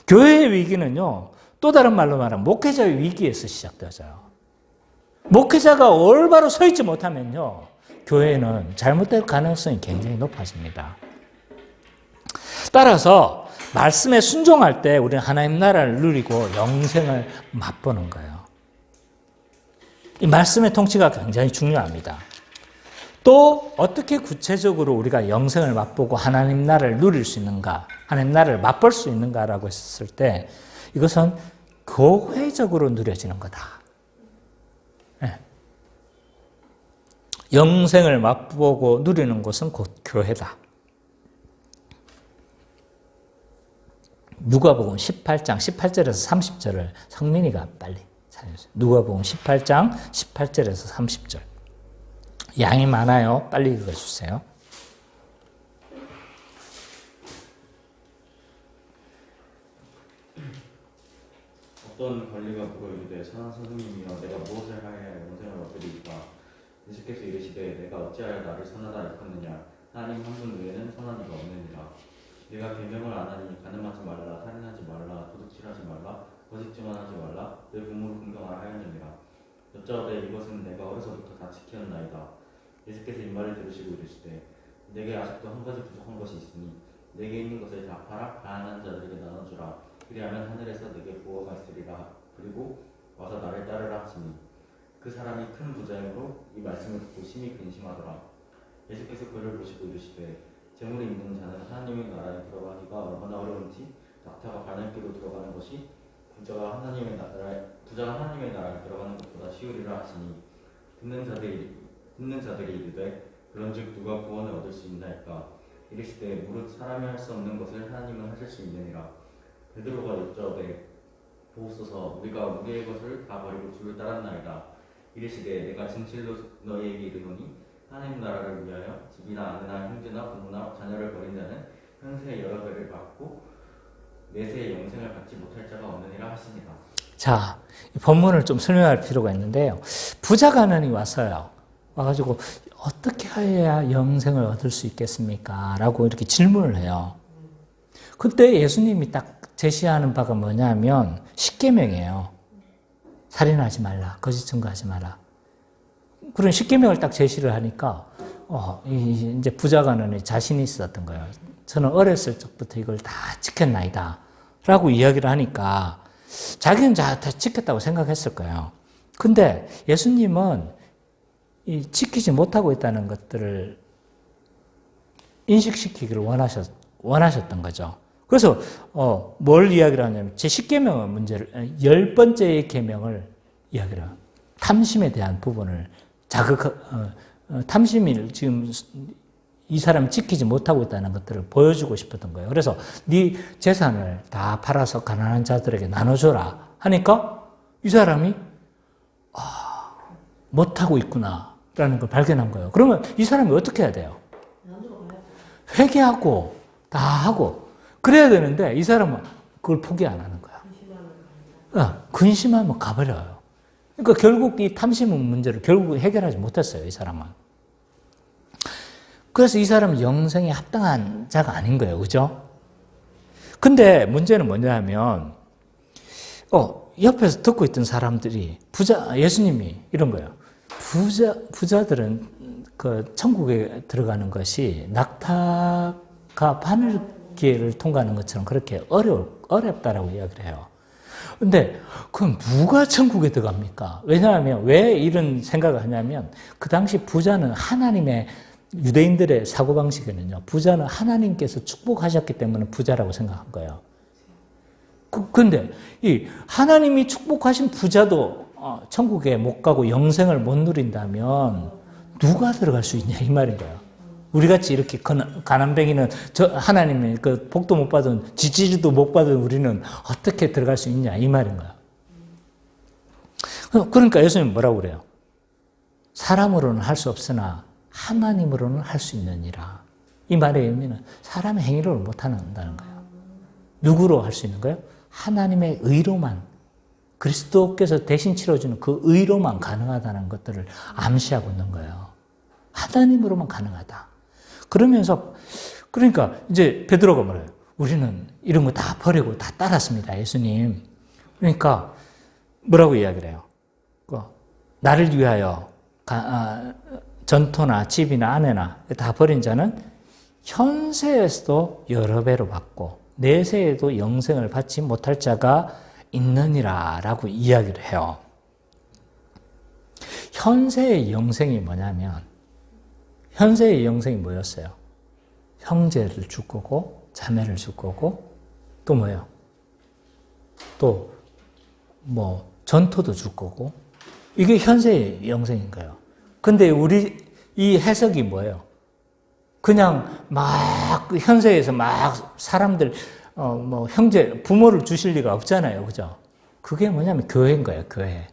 교회의 위기는요, 또 다른 말로 말하면 목회자의 위기에서 시작되어져요. 목회자가 올바로 서 있지 못하면요, 교회는 잘못될 가능성이 굉장히 높아집니다. 따라서 말씀에 순종할 때 우리는 하나님 나라를 누리고 영생을 맛보는 거예요. 이 말씀의 통치가 굉장히 중요합니다. 또 어떻게 구체적으로 우리가 영생을 맛보고 하나님 나라를 누릴 수 있는가, 하나님 나라를 맛볼 수 있는가라고 했을 때 이것은 교회적으로 누려지는 거다. 네. 영생을 맛보고 누리는 곳은 곧 교회다. 누가복음 18장 18절에서 30절을 성민이가 빨리 찾아주세요. 누가복음 18장 18절에서 30절. 양이 많아요. 빨리 읽어주세요. 어떤 관리가 물어 이르되 선한 선생님이여 내가 무엇을 하여야 영생을 얻으리이까. 예수께서 이르시되 내가 어찌하여 나를 선하다 일컫느냐. 하나님 한 분 외에는 선한 이가 없느니라. 내가 계명을 안 하니 간음하지 말라, 살인하지 말라, 도둑질하지 말라, 거짓 증언하지 말라, 내 부모를 공경하라 하였느니라. 여짜오되 이것은 내가 어려서부터 다 지켰나이다. 예수께서 이 말을 들으시고 이르시되 내게 아직도 한 가지 부족한 것이 있으니 내게 있는 것을 다 팔아 가난한 자들에게 나눠주라. 그리하면 하늘에서 내게 부어가 있으리라. 그리고 와서 나를 따르라 하시니 그 사람이 큰 부자이므로 이 말씀을 듣고 심히 근심하더라. 예수께서 그를 보시고 이르시되 재물이 있는 자는 하나님의 나라에 들어가기가 얼마나 어려운지 낙타가 바늘기로 들어가는 것이 부자가 하나님의 나라에 들어가는 것보다 쉬우리라 하시니 듣는 자들이 이르되 그런즉 누가 구원을 얻을 수 있나이까. 이르시되 무릇 사람이 할 수 없는 것을 하나님은 하실 수 있느니라. 베드로가 여짜오되 보옵소서 우리가 우리의 것을 다 버리고 주를 따랐나이다. 이르시되 내가 진실로 너희에게 이르노니 하나님 나라를 위하여 집이나 아내나 형제나 부모나 자녀를 버린 자는 현세의 여러 배를 받고 내세의 영생을 받지 못할 자가 없느니라 하시니라. 자, 이 본문을 좀 설명할 필요가 있는데요. 부자 가난이 와가지고 어떻게 해야 영생을 얻을 수 있겠습니까? 라고 이렇게 질문을 해요. 그때 예수님이 딱 제시하는 바가 뭐냐면 십계명이에요. 살인하지 말라, 거짓 증거하지 마라. 그런 십계명을 딱 제시를 하니까 이제 부자 가난에 자신이 있었던 거예요. 저는 어렸을 적부터 이걸 다 지켰나이다 라고 이야기를 하니까 자기는 다 지켰다고 생각했을 거예요. 근데 예수님은 이 지키지 못하고 있다는 것들을 인식시키기를 원하셨던 거죠. 그래서 뭘 이야기를 하냐면 제 10계명의 문제를 10번째의 계명을 이야기를 해요. 탐심에 대한 부분을 탐심을 지금 이 사람이 지키지 못하고 있다는 것들을 보여주고 싶었던 거예요. 그래서 네 재산을 다 팔아서 가난한 자들에게 나눠줘라 하니까 이 사람이 못하고 있구나라는 걸 발견한 거예요. 그러면 이 사람이 어떻게 해야 돼요? 회개하고 다 하고 그래야 되는데 이 사람은 그걸 포기 안 하는 거야. 근심하면 가버려요. 그러니까 결국 이 탐심 문제를 결국 해결하지 못했어요. 이 사람은. 그래서 이 사람은 영생에 합당한 자가 아닌 거예요. 그죠? 근데 문제는 뭐냐면 옆에서 듣고 있던 사람들이 예수님이 이런 거예요. 부자들은 그 천국에 들어가는 것이 낙타가 바늘기를 통과하는 것처럼 그렇게 어렵다라고 이야기를 해요. 근데 그럼 누가 천국에 들어갑니까? 왜냐하면 왜 이런 생각을 하냐면 그 당시 부자는 유대인들의 사고방식에는요, 부자는 하나님께서 축복하셨기 때문에 부자라고 생각한 거예요. 근데 이 하나님이 축복하신 부자도 천국에 못 가고 영생을 못 누린다면 누가 들어갈 수 있냐 이 말인 거예요. 우리같이 이렇게 가난뱅이는 하나님의 그 복도 못 받은 지지도 못 받은 우리는 어떻게 들어갈 수 있냐 이 말인 거예요. 그러니까 예수님은 뭐라고 그래요? 사람으로는 할 수 없으나 하나님으로는 할 수 있느니라. 이 말의 의미는 사람의 행위로 못한다는 거예요. 누구로 할 수 있는 거예요? 하나님의 의로만, 그리스도께서 대신 치러주는 그 의로만 가능하다는 것들을 암시하고 있는 거예요. 하나님으로만 가능하다. 그러면서 그러니까 이제 베드로가 뭐래요? 우리는 이런 거 다 버리고 다 따랐습니다, 예수님. 그러니까 뭐라고 이야기를 해요? 나를 위하여 전토나 집이나 아내나 다 버린 자는 현세에서도 여러 배로 받고 내세에도 영생을 받지 못할 자가 있느니라 라고 이야기를 해요. 현세의 영생이 뭐냐면 현세의 영생이 뭐였어요? 형제를 줄 거고 자매를 줄 거고 또 뭐예요? 또 뭐 전토도 줄 거고 이게 현세의 영생인 거예요. 근데 우리 이 해석이 뭐예요? 그냥 막 현세에서 막 사람들 뭐 형제 부모를 주실 리가 없잖아요, 그죠? 그게 뭐냐면 교회인 거예요, 교회.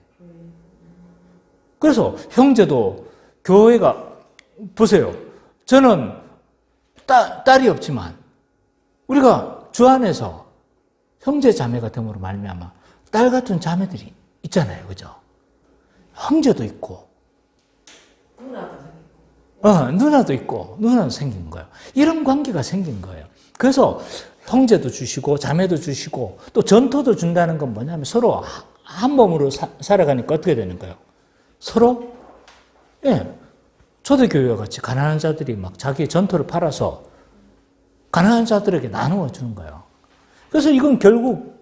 그래서 형제도 교회가 보세요. 저는 딸이 없지만 우리가 주 안에서 형제 자매가 됨으로 말미암아 딸 같은 자매들이 있잖아요, 그죠? 형제도 있고, 누나도 있고, 누나도 생긴 거예요. 이런 관계가 생긴 거예요. 그래서 형제도 주시고, 자매도 주시고, 또 전토도 준다는 건 뭐냐면 서로 한 몸으로 살아가니까 어떻게 되는 거예요? 서로, 초대교회와 같이 가난한 자들이 막 자기의 전토를 팔아서 가난한 자들에게 나누어 주는 거예요. 그래서 이건 결국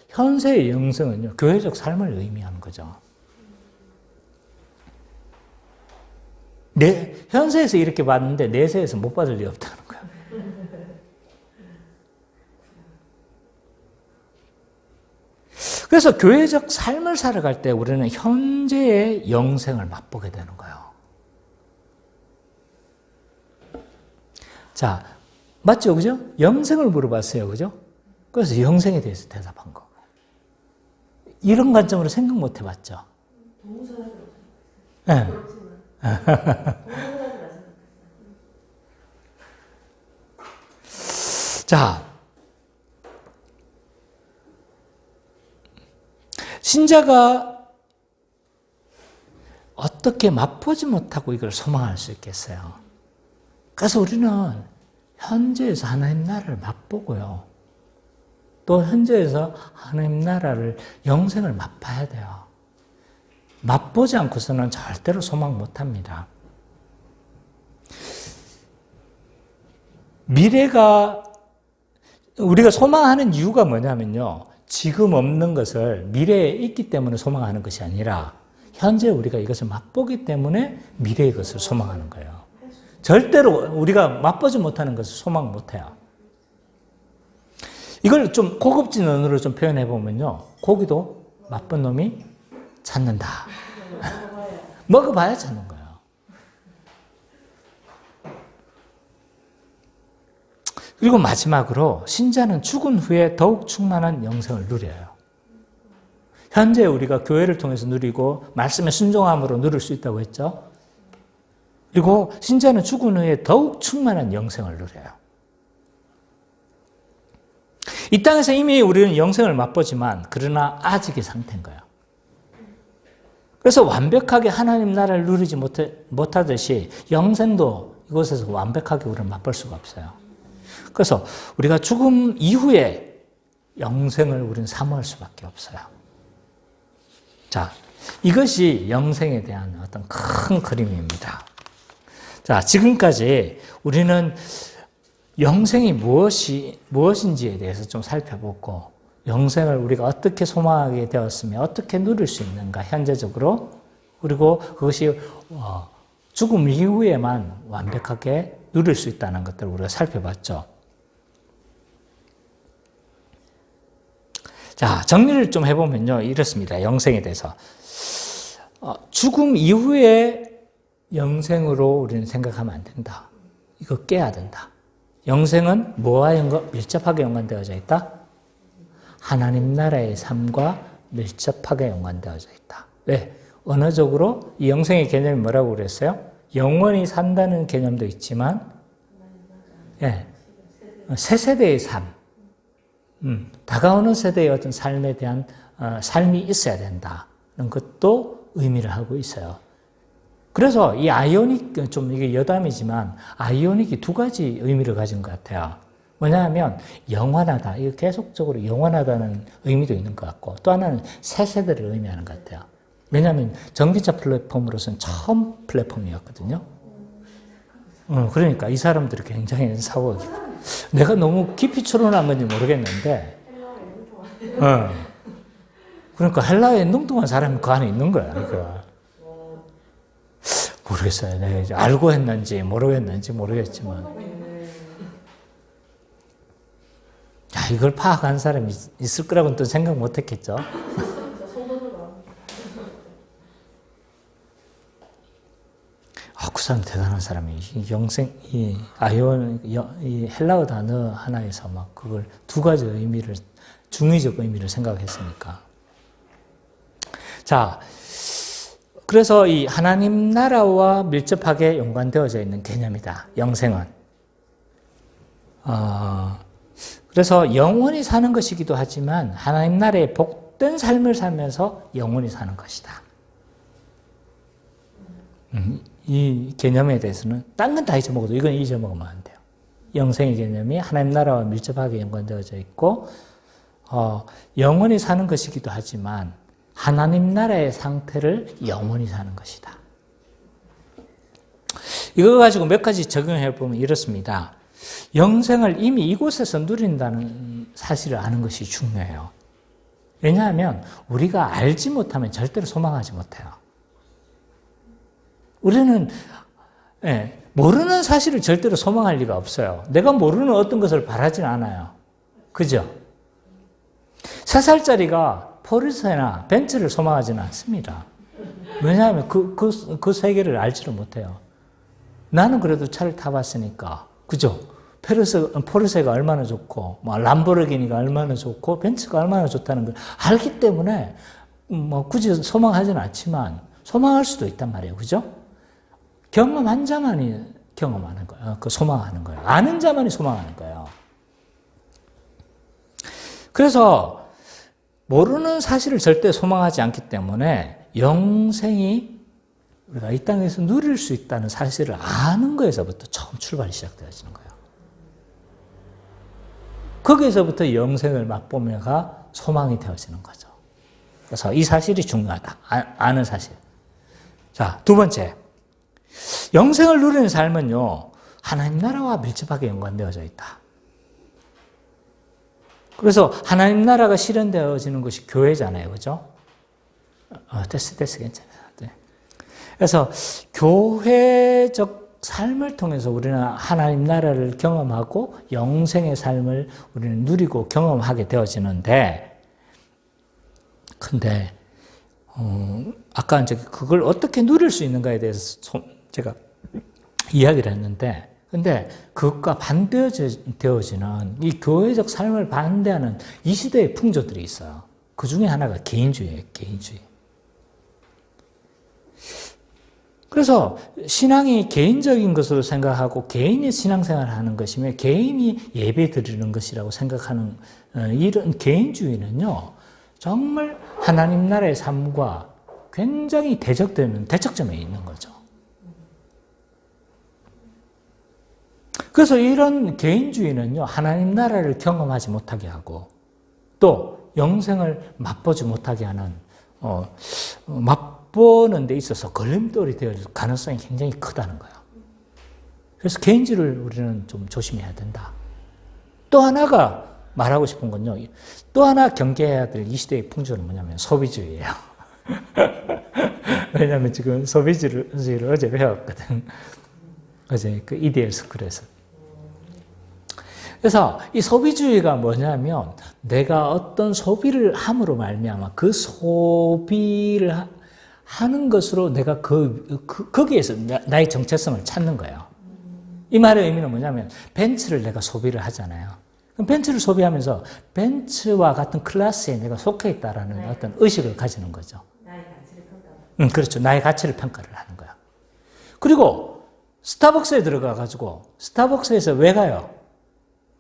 현세의 영생은요, 교회적 삶을 의미하는 거죠. 현세에서 이렇게 받는데 내세에서 못 받을 리 없다는 거예요. 그래서 교회적 삶을 살아갈 때 우리는 현재의 영생을 맛보게 되는 거예요. 자, 맞죠? 그죠? 영생을 물어봤어요. 그죠? 그래서 영생에 대해서 대답한 거고. 이런 관점으로 생각 못 해봤죠? 네. 자, 신자가 어떻게 맛보지 못하고 이걸 소망할 수 있겠어요? 그래서 우리는 현재에서 하나님 나라를 맛보고요. 또 현재에서 하나님 나라를 영생을 맛봐야 돼요. 맛보지 않고서는 절대로 소망 못합니다. 미래가 우리가 소망하는 이유가 뭐냐면요. 지금 없는 것을 미래에 있기 때문에 소망하는 것이 아니라 현재 우리가 이것을 맛보기 때문에 미래의 것을 소망하는 거예요. 절대로 우리가 맛보지 못하는 것을 소망 못해요. 이걸 좀 고급진 언어로 좀 표현해 보면요. 고기도 맛본 놈이 찾는다. 먹어봐야 찾는 거예요. 그리고 마지막으로 신자는 죽은 후에 더욱 충만한 영생을 누려요. 현재 우리가 교회를 통해서 누리고 말씀에 순종함으로 누릴 수 있다고 했죠. 그리고 신자는 죽은 후에 더욱 충만한 영생을 누려요. 이 땅에서 이미 우리는 영생을 맛보지만 그러나 아직의 상태인 거예요. 그래서 완벽하게 하나님 나라를 누리지 못하듯이 영생도 이곳에서 완벽하게 우리는 맛볼 수가 없어요. 그래서 우리가 죽음 이후에 영생을 우리는 사모할 수밖에 없어요. 자, 이것이 영생에 대한 어떤 큰 그림입니다. 자, 지금까지 우리는 영생이 무엇인지에 대해서 좀 살펴보고 영생을 우리가 어떻게 소망하게 되었으며 어떻게 누릴 수 있는가 현재적으로 그리고 그것이 죽음 이후에만 완벽하게 누릴 수 있다는 것들을 우리가 살펴봤죠. 자, 정리를 좀 해보면요. 이렇습니다. 영생에 대해서. 죽음 이후에 영생으로 우리는 생각하면 안 된다. 이거 깨야 된다. 영생은 뭐와 밀접하게 연관되어져 있다? 하나님 나라의 삶과 밀접하게 연관되어져 있다. 왜? 언어적으로 이 영생의 개념이 뭐라고 그랬어요? 영원히 산다는 개념도 있지만, 예, 새 세대의 삶, 다가오는 세대의 어떤 삶에 대한 삶이 있어야 된다는 것도 의미를 하고 있어요. 그래서 이 아이오닉, 좀 이게 여담이지만, 아이오닉이 두 가지 의미를 가진 것 같아요. 뭐냐면, 영원하다. 이거 계속적으로 영원하다는 의미도 있는 것 같고, 또 하나는 새 세대를 의미하는 것 같아요. 왜냐하면 전기차 플랫폼으로서는 처음 플랫폼이었거든요. 그러니까 이 사람들이 굉장히 사고, 내가 너무 깊이 추론한 건지 모르겠는데, 그러니까 헬라에 능동한 사람이 그 안에 있는 거야. 그러니까. 모르겠어요. 내가 이제 알고 했는지 모르겠지만. 야, 이걸 파악한 사람이 있을 거라고는 또 생각 못 했겠죠. 그 사람 대단한 사람이 이 헬라어 단어 하나에서 막 그걸 두 가지 의미를, 중의적 의미를 생각했으니까. 자, 그래서 이 하나님 나라와 밀접하게 연관되어져 있는 개념이다. 영생은. 그래서 영원히 사는 것이기도 하지만 하나님 나라의 복된 삶을 살면서 영원히 사는 것이다. 이 개념에 대해서는 딴 건 다 잊어먹어도 이건 잊어먹으면 안 돼요. 영생의 개념이 하나님 나라와 밀접하게 연관되어져 있고 영원히 사는 것이기도 하지만 하나님 나라의 상태를 영원히 사는 것이다. 이거 가지고 몇 가지 적용해 보면 이렇습니다. 영생을 이미 이곳에서 누린다는 사실을 아는 것이 중요해요. 왜냐하면 우리가 알지 못하면 절대로 소망하지 못해요. 우리는 모르는 사실을 절대로 소망할 리가 없어요. 내가 모르는 어떤 것을 바라진 않아요. 그죠? 3살짜리가 포르쉐나 벤츠를 소망하지는 않습니다. 왜냐하면 그 세계를 알지를 못해요. 나는 그래도 차를 타봤으니까. 그죠? 포르쉐가 얼마나 좋고, 람보르기니가 얼마나 좋고, 벤츠가 얼마나 좋다는 걸 알기 때문에, 굳이 소망하지는 않지만, 소망할 수도 있단 말이에요. 그죠? 경험한 자만이 경험하는 거예요. 소망하는 거예요. 아는 자만이 소망하는 거예요. 그래서, 모르는 사실을 절대 소망하지 않기 때문에, 영생이 우리가 이 땅에서 누릴 수 있다는 사실을 아는 거에서부터 처음 출발이 시작되어지는 거예요. 거기에서부터 영생을 맛보며가 소망이 되어지는 거죠. 그래서 이 사실이 중요하다. 아는 사실. 자, 두 번째. 영생을 누리는 삶은요, 하나님 나라와 밀접하게 연관되어져 있다. 그래서 하나님 나라가 실현되어지는 것이 교회잖아요. 그죠? 됐어, 괜찮아요. 네. 그래서 교회적 삶을 통해서 우리는 하나님 나라를 경험하고 영생의 삶을 우리는 누리고 경험하게 되어지는데, 근데 아까 이제 그걸 어떻게 누릴 수 있는가에 대해서 제가 이야기를 했는데, 근데 그것과 반대되어지는 이 교회적 삶을 반대하는 이 시대의 풍조들이 있어요. 그 중에 하나가 개인주의예요, 개인주의. 그래서 신앙이 개인적인 것으로 생각하고 개인이 신앙생활을 하는 것이며 개인이 예배 드리는 것이라고 생각하는 이런 개인주의는요, 정말 하나님 나라의 삶과 굉장히 대적되는 대척점에 있는 거죠. 그래서 이런 개인주의는요, 하나님 나라를 경험하지 못하게 하고 또 영생을 맛보지 못하게 하는 맛보는 데 있어서 걸림돌이 되어질 가능성이 굉장히 크다는 거예요. 그래서 개인주의를 우리는 좀 조심해야 된다. 또 하나가 말하고 싶은 건요, 또 하나 경계해야 될 이 시대의 풍조는 뭐냐면 소비주의예요. 왜냐하면 지금 소비주의를 어제 배웠거든. 어제 그 EDL 스쿨에서. 그래서 이 소비주의가 뭐냐면 내가 어떤 소비를 함으로 말미암아 그 소비를 하는 것으로 내가 거기에서 나의 정체성을 찾는 거예요. 이 말의 의미는 뭐냐면 벤츠를 내가 소비를 하잖아요. 그럼 벤츠를 소비하면서 벤츠와 같은 클래스에 내가 속해 있다라는 어떤 의식을 가지는 거죠. 나의 가치를 평가하는. 그렇죠. 나의 가치를 평가를 하는 거야. 그리고 스타벅스에 들어가가지고 스타벅스에서 왜 가요?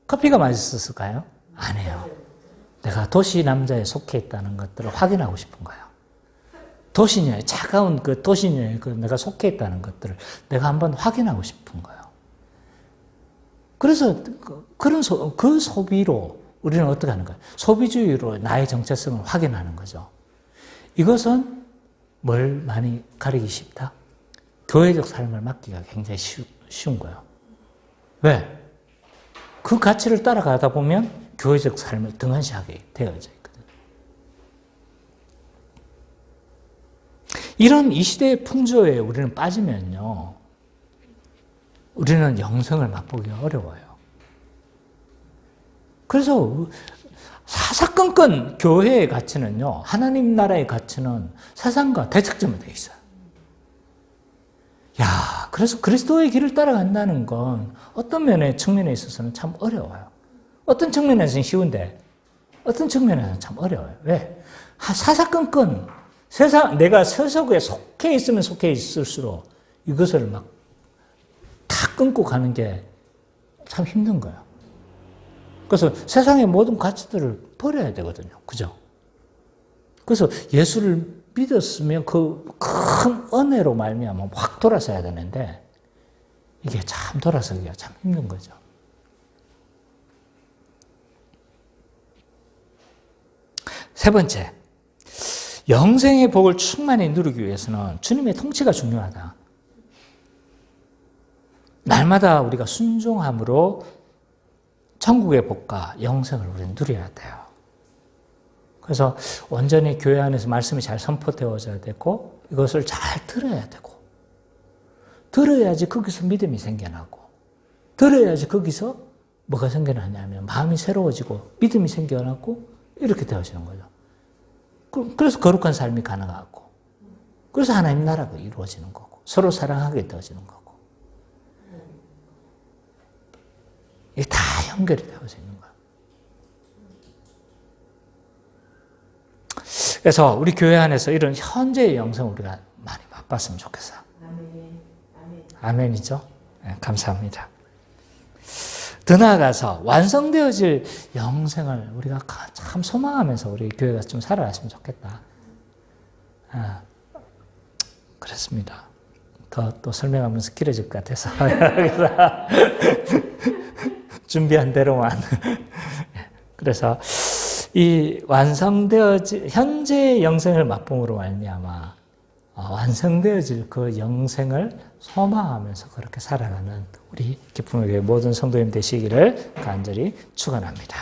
커피가 맛있었을까요? 아니에요. 내가 도시 남자에 속해 있다는 것들을 확인하고 싶은 거예요. 도시녀에, 차가운 그 도시녀에 내가 속해 있다는 것들을 내가 한번 확인하고 싶은 거예요. 그래서 그 소비로 우리는 어떻게 하는 거예요? 소비주의로 나의 정체성을 확인하는 거죠. 이것은 뭘 많이 가리기 쉽다? 교회적 삶을 맡기가 굉장히 쉬운 거예요. 왜? 그 가치를 따라가다 보면 교회적 삶을 등한시하게 되어져 있거든요. 이런 이 시대의 풍조에 우리는 빠지면요, 우리는 영생을 맛보기가 어려워요. 그래서 사사건건 교회의 가치는요, 하나님 나라의 가치는 세상과 대척점에 되어 있어요. 야, 그래서 그리스도의 길을 따라간다는 건 어떤 측면에 있어서는 참 어려워요. 어떤 측면에서는 쉬운데, 어떤 측면에서는 참 어려워요. 왜? 사사건건 내가 세속에 속해 있으면 속해 있을수록 이것을 막 다 끊고 가는 게 참 힘든 거예요. 그래서 세상의 모든 가치들을 버려야 되거든요. 그죠? 그래서 예수를 믿었으면 그 큰 은혜로 말미암아 확 돌아서야 되는데 이게 참 돌아서기가 참 힘든 거죠. 세 번째, 영생의 복을 충만히 누리기 위해서는 주님의 통치가 중요하다. 날마다 우리가 순종함으로 천국의 복과 영생을 우리는 누려야 돼요. 그래서 온전히 교회 안에서 말씀이 잘 선포되어져야 되고 이것을 잘 들어야 되고 들어야지 거기서 믿음이 생겨나고 들어야지 거기서 뭐가 생겨나냐면 마음이 새로워지고 믿음이 생겨나고 이렇게 되어지는 거죠. 그래서 거룩한 삶이 가능하고 그래서 하나님 나라가 이루어지는 거고 서로 사랑하게 되어지는 거고 이게 다 연결이 되어져 있는 거예요. 그래서 우리 교회 안에서 이런 현재의 영성 우리가 많이 맛봤으면 좋겠어요. 아멘이죠? 네, 감사합니다. 더 나아가서 완성되어질 영생을 우리가 참 소망하면서 우리 교회가 좀 살아갔으면 좋겠다. 그렇습니다. 또 설명하면서 길어질 것 같아서 준비한 대로만. 그래서 이 완성되어질 현재의 영생을 맛봄으로 말미암아 완성되어질 그 영생을 소망하면서 그렇게 살아가는 우리 기쁨의 교회 모든 성도님 되시기를 간절히 축원합니다.